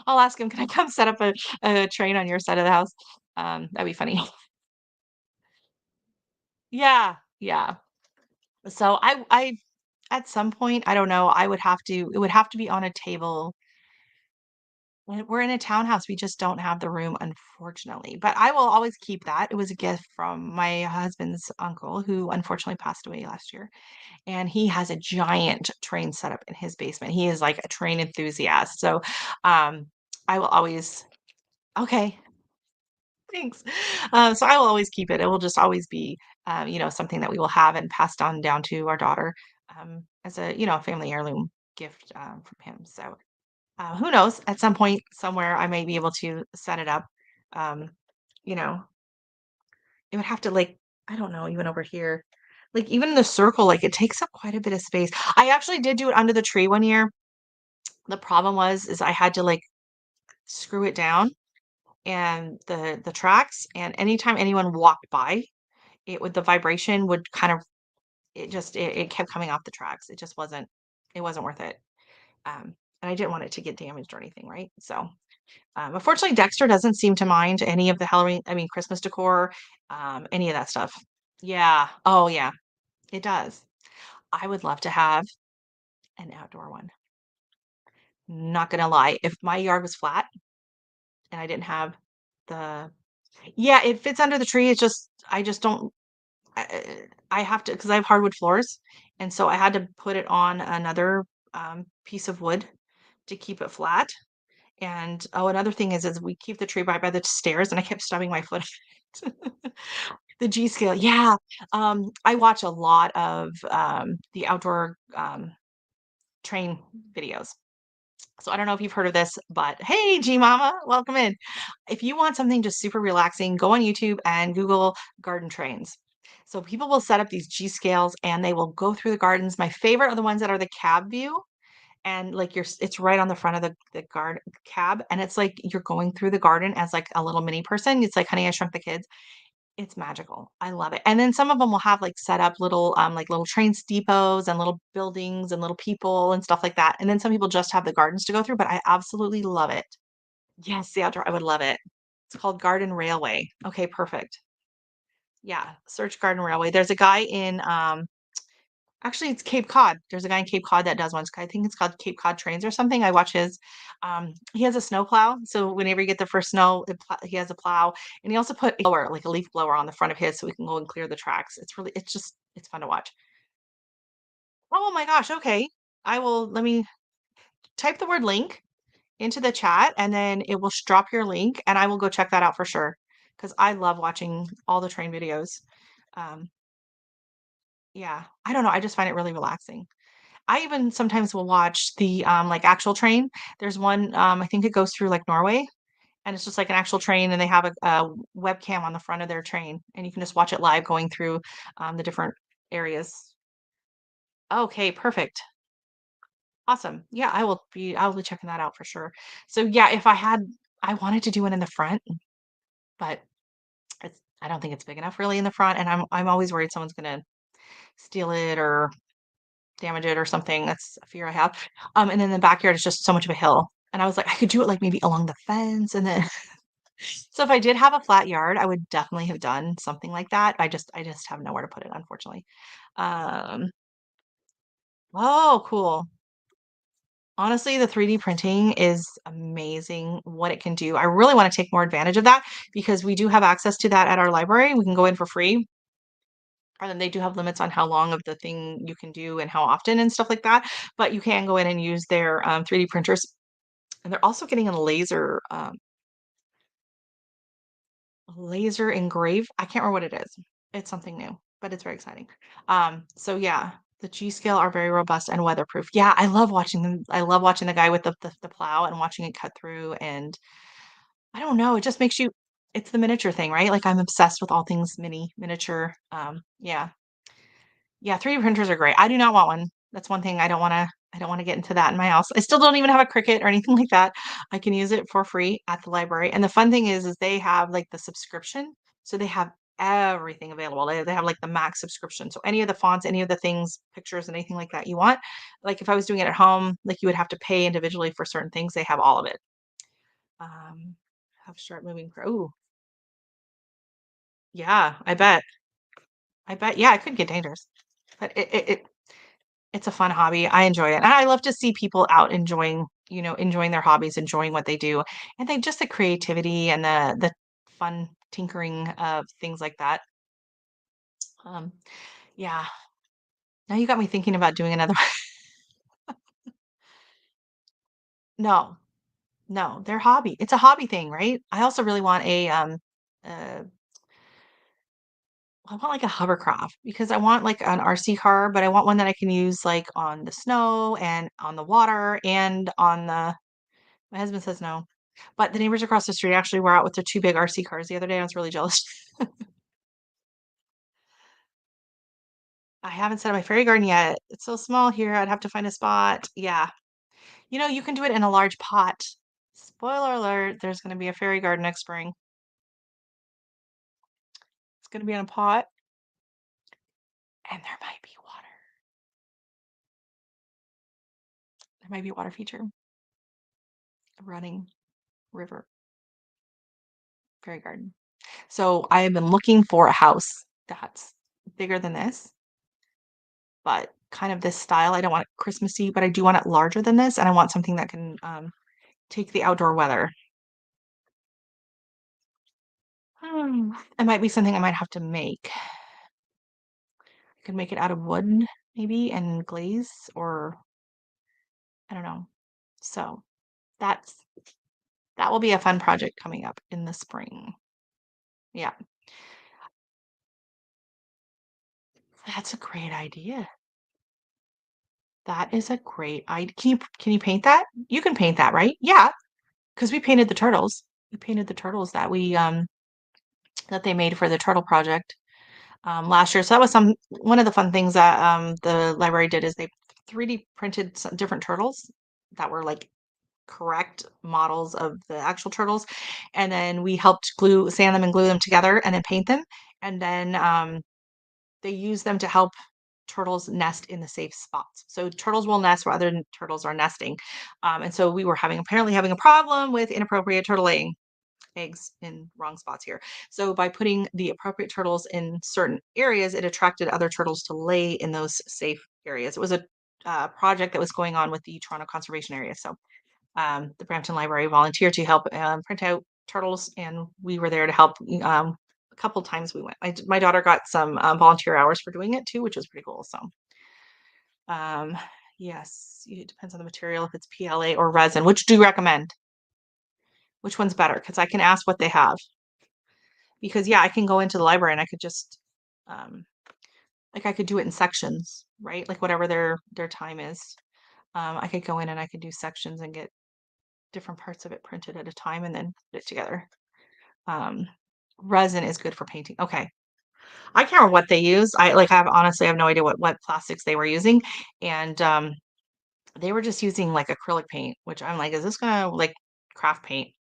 I'll ask him, can I come set up a train on your side of the house? That'd be funny. Yeah, yeah. So I at some point, I don't know, it would have to be on a table. We're in a townhouse. We just don't have the room, unfortunately. But I will always keep that. It was a gift from my husband's uncle, who unfortunately passed away last year. And he has a giant train set up in his basement. He is like a train enthusiast. So I will always, okay. Thanks. So I will always keep it. It will just always be, something that we will have and passed on down to our daughter as a, family heirloom gift from him. So who knows? At some point, somewhere, I may be able to set it up. Um, you know, it would have to like, I don't know, even over here, like even in the circle, like it takes up quite a bit of space. I actually did do it under the tree one year. The problem is I had to like screw it down and the tracks, and anytime anyone walked by the vibration would kind of it kept coming off the tracks. It wasn't worth it. And I didn't want it to get damaged or anything, right? So unfortunately Dexter doesn't seem to mind any of the Halloween, I mean Christmas decor, any of that stuff. Yeah. Oh yeah, it does. I would love to have an outdoor one. Not gonna lie, if my yard was flat and I didn't have the yeah, it fits under the tree. It's just I just don't I have to because I have hardwood floors, and so I had to put it on another piece of wood to keep it flat. And oh, another thing is we keep the tree right by the stairs, and I kept stubbing my foot. The G scale, yeah. I watch a lot of the outdoor train videos. So I don't know if you've heard of this, but hey, G Mama, welcome in. If you want something just super relaxing, go on YouTube and Google garden trains. So people will set up these G scales and they will go through the gardens. My favorite are the ones that are the cab view, and like it's right on the front of the garden cab, and it's like you're going through the garden as like a little mini person. It's like Honey, I Shrunk the Kids. It's magical. I love it. And then some of them will have like set up like little train depots and little buildings and little people and stuff like that. And then some people just have the gardens to go through, but I absolutely love it. Yes, the outdoor, I would love it. It's called Garden Railway. Okay, perfect. Yeah, search Garden Railway. There's a guy in actually it's Cape Cod. There's a guy in Cape Cod that does one. I think it's called Cape Cod Trains or something. I watch his he has a snow plow. So whenever you get the first snow, he has a plow and he also put a blower, like a leaf blower on the front of his so we can go and clear the tracks. It's fun to watch. Oh my gosh, okay. Let me type the word link into the chat and then it will drop your link and I will go check that out for sure because I love watching all the train videos. Um, yeah, I don't know. I just find it really relaxing. I even sometimes will watch the like actual train. There's one I think it goes through like Norway and it's just like an actual train and they have a webcam on the front of their train and you can just watch it live going through the different areas. Okay, perfect. Awesome. Yeah, I'll be checking that out for sure. So yeah, if I wanted to do one in the front, but I don't think it's big enough really in the front and I'm always worried someone's gonna steal it or damage it or something. That's a fear I have. And then the backyard is just so much of a hill. And I was like, I could do it like maybe along the fence and then so if I did have a flat yard, I would definitely have done something like that. I just have nowhere to put it, unfortunately. Um, oh, cool. Honestly, the 3D printing is amazing what it can do. I really want to take more advantage of that because we do have access to that at our library. We can go in for free. And then they do have limits on how long of the thing you can do and how often and stuff like that. But you can go in and use their 3D printers. And they're also getting a laser engrave. I can't remember what it is. It's something new, but it's very exciting. So yeah, the G scale are very robust and weatherproof. Yeah, I love watching them. I love watching the guy with the plow and watching it cut through. And I don't know, it just makes you. It's the miniature thing, right? Like I'm obsessed with all things miniature. Yeah, yeah, 3D printers are great. I do not want one. That's one thing I don't want to get into that in my house. I still don't even have a Cricut or anything like that. I can use it for free at the library. And the fun thing is they have like the subscription. So they have everything available. They have like the max subscription. So any of the fonts, any of the things, pictures, and anything like that you want. Like if I was doing it at home, like you would have to pay individually for certain things. They have all of it. Have start moving. Ooh, yeah, I bet. I bet. Yeah, it could get dangerous. But it's a fun hobby. I enjoy it. And I love to see people out enjoying their hobbies, enjoying what they do. And then just the creativity and the fun tinkering of things like that. Um, yeah. Now you got me thinking about doing another. No, no, they're hobby. It's a hobby thing, right? I also really want uh I want like a hovercraft because I want like an RC car, but I want one that I can use like on the snow and on the water and on the my husband says no. But the neighbors across the street actually were out with their 2 big RC cars the other day. I was really jealous. I haven't set up my fairy garden yet. It's so small here. I'd have to find a spot. Yeah. You can do it in a large pot. Spoiler alert, there's going to be a fairy garden next spring. It's going to be in a pot and there might be water. There might be a water feature, a running river fairy garden. So I have been looking for a house that's bigger than this, but kind of this style. I don't want it Christmassy, but I do want it larger than this, and I want something that can take the outdoor weather. It might be something I might have to make. I could make it out of wood, maybe, and glaze, or I don't know. So that's that will be a fun project coming up in the spring. Yeah, that's a great idea. That is a great idea. Can you paint that? You can paint that, right? Yeah, because we painted the turtles. We painted the turtles that they made for the turtle project last year. So that was one of the fun things that the library did is they 3D printed some different turtles that were like correct models of the actual turtles, and then we helped sand them and glue them together, and then paint them. and then they use them to help turtles nest in the safe spots. So turtles will nest where other turtles are nesting. And so we were apparently having a problem with inappropriate turtle laying eggs in wrong spots here. So by putting the appropriate turtles in certain areas, it attracted other turtles to lay in those safe areas. It was a project that was going on with the Toronto Conservation Area. So the Brampton Library volunteered to help print out turtles, and we were there to help. A couple times we went. My daughter got some volunteer hours for doing it too, which was pretty cool. So, um, yes, it depends on the material if it's PLA or resin. Which do you recommend? Which one's better? Because I can ask what they have. Because yeah, I can go into the library and I could just um, like I could do it in sections, right? Like whatever their time is. I could go in and I could do sections and get different parts of it printed at a time and then put it together. Um, resin is good for painting. Okay. I can't remember what they use. I have honestly I have no idea what plastics they were using. And they were just using like acrylic paint, which I'm like, is this gonna like craft paint?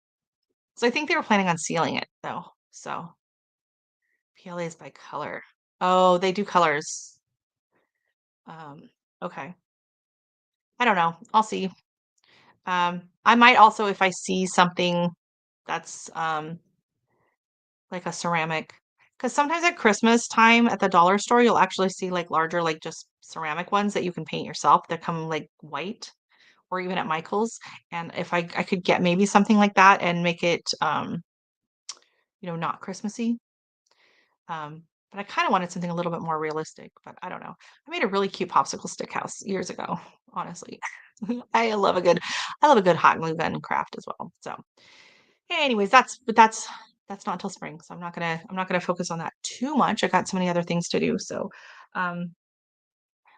So I think they were planning on sealing it though. So PLA is by color. Oh, they do colors. Okay. I don't know. I'll see. I might also if I see something that's like a ceramic, because sometimes at Christmas time at the dollar store, you'll actually see like larger, like just ceramic ones that you can paint yourself that come like white, or even at Michael's. And if I could get maybe something like that and make it, not Christmassy. But I kind of wanted something a little bit more realistic, but I don't know. I made a really cute popsicle stick house years ago, honestly. I love a good hot glue gun craft as well. So anyways, that's not until spring, so I'm not gonna focus on that too much. I got so many other things to do. So, um,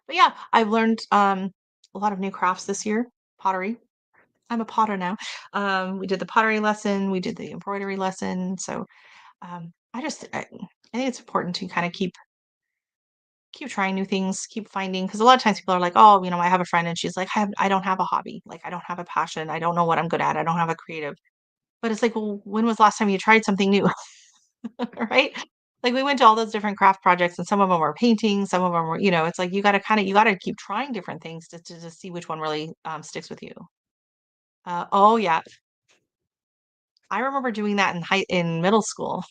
but yeah, I've learned a lot of new crafts this year. Pottery. I'm a potter now. We did the pottery lesson. We did the embroidery lesson. So I think it's important to kind of keep trying new things, keep finding because a lot of times people are like, oh, I have a friend and she's like, I don't have a hobby, like I don't have a passion, I don't know what I'm good at, I don't have a creative. But it's like, well, when was the last time you tried something new? Right? Like we went to all those different craft projects and some of them were painting, some of them were, it's like you gotta keep trying different things to see which one really sticks with you. Oh yeah. I remember doing that in middle school.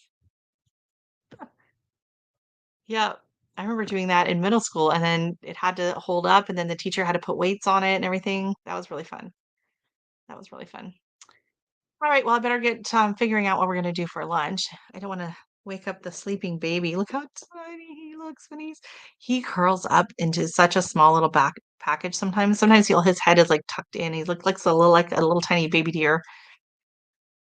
Yeah. I remember doing that in middle school and then it had to hold up and then the teacher had to put weights on it and everything. That was really fun. That was really fun. All right, well, I better get figuring out what we're gonna do for lunch. I don't want to wake up the sleeping baby. Look how tiny he looks when he curls up into such a small little back package sometimes. Sometimes his head is like tucked in. He looks like a little tiny baby deer.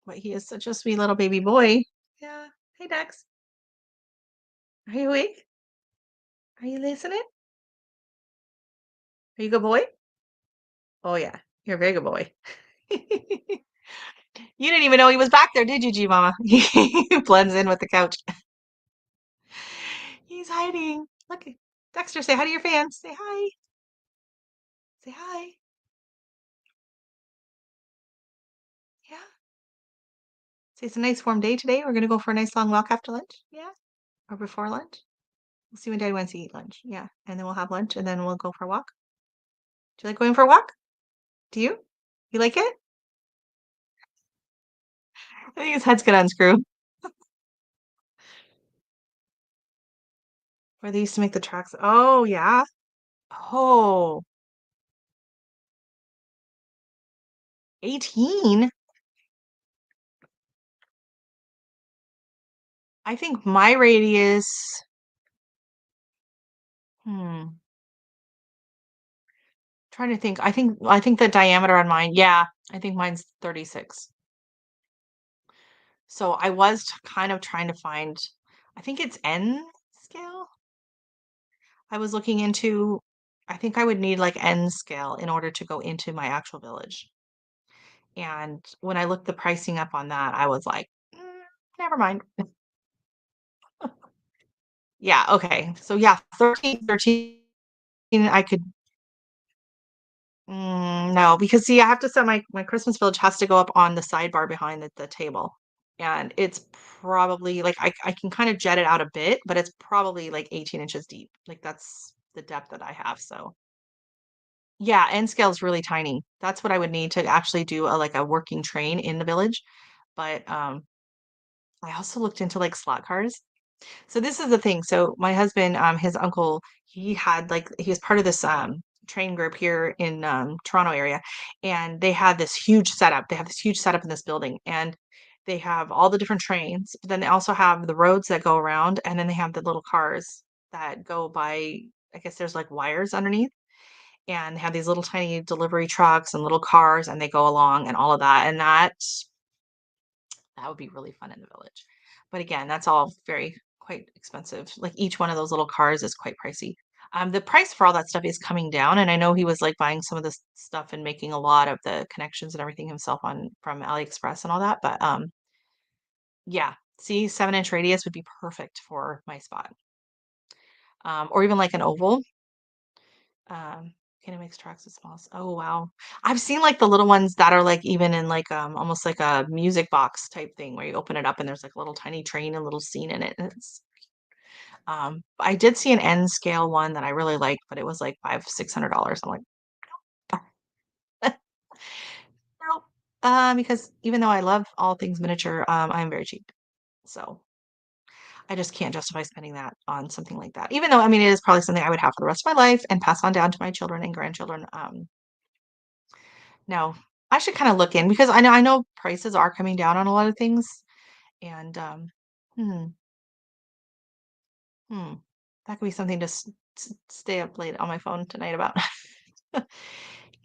But he is such a sweet little baby boy. Yeah. Hey Dex. Are you awake? Are you listening? Are you a good boy? Oh yeah. You're a very good boy. You didn't even know he was back there, did you, G Mama? He blends in with the couch. He's hiding. Look, Dexter, say hi to your fans. Say hi. Say hi. Yeah. Say it's a nice warm day today. We're gonna go for a nice long walk after lunch. Yeah. Or before lunch. We'll see when Dad wants to eat lunch. Yeah. And then we'll have lunch and then we'll go for a walk. Do you like going for a walk? Do you? You like it? I think his head's gonna unscrew. Where they used to make the tracks. Oh yeah. Oh, 18. I think my radius, hmm, trying to think. I think the diameter on mine, yeah, I think mine's 36. So I was kind of trying to find, I think it's N scale. I was looking into, I think I would need like N scale in order to go into my actual village. And when I looked the pricing up on that, I was like, never mind. Yeah, okay. So yeah, 13. I could, no, because see, I have to set my Christmas village has to go up on the sidebar behind the table. and it's probably like I can kind of jet it out a bit, but it's probably like 18 inches deep. Like that's the depth that I have. So yeah, N scale is really tiny. That's what I would need to actually do a like a working train in the village. But I also looked into like slot cars. So this is the thing. So my husband, his uncle, he had like he was part of this train group here in Toronto area, and they had this huge setup. They have this huge setup in this building, and they have all the different trains, but then they also have the roads that go around, and then they have the little cars that go by. I guess there's like wires underneath, and they have these little tiny delivery trucks and little cars, and they go along and all of that. And that would be really fun in the village. But again, that's all very quite expensive. Like each one of those little cars is quite pricey. The price for all that stuff is coming down, and I know he was like buying some of this stuff and making a lot of the connections and everything himself on from AliExpress and all that. But yeah, see, 7 inch radius would be perfect for my spot, or even like an oval. Can it mix tracks with smalls? Oh wow. I've seen like the little ones that are like even in like almost like a music box type thing where you open it up and there's like a little tiny train and little scene in it. And it's I did see an N scale one that I really liked, but it was like $600. I'm like, no. Because even though I love all things miniature, I'm very cheap. So I just can't justify spending that on something like that. Even though I mean it is probably something I would have for the rest of my life and pass on down to my children and grandchildren. No, I should kind of look in because I know prices are coming down on a lot of things, and hmm, hmm, that could be something to stay up late on my phone tonight about.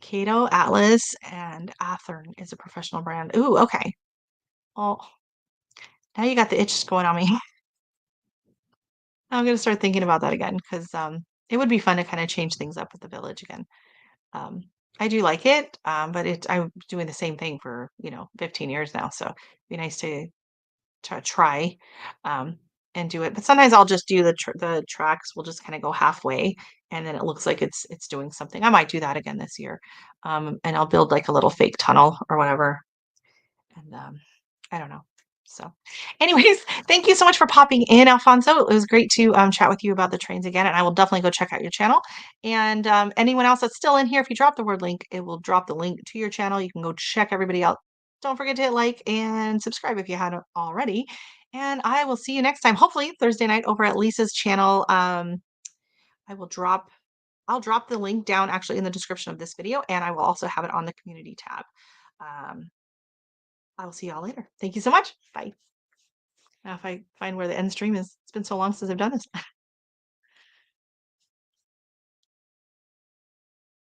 Cato, Atlas, and Athern is a professional brand. Ooh, okay. Well, now you got the itch going on me. I'm gonna start thinking about that again because it would be fun to kind of change things up with the village again. Um, I do like it, but I'm doing the same thing for 15 years now, so it'd be nice to try um, and do it. But sometimes I'll just do the tracks. We'll just kind of go halfway, and then it looks like it's doing something. I might do that again this year, and I'll build like a little fake tunnel or whatever. And I don't know. So, anyways, thank you so much for popping in, Alfonso. It was great to chat with you about the trains again, and I will definitely go check out your channel. And anyone else that's still in here, if you drop the word link, it will drop the link to your channel. You can go check everybody out. Don't forget to hit like and subscribe if you hadn't already. And I will see you next time, hopefully Thursday night over at Lisa's channel. I will drop I'll drop the link down actually in the description of this video, and I will also have it on the community tab. Um, I will see y'all later. Thank you so much. Bye. Now if I find where the end stream is. It's been so long since I've done this.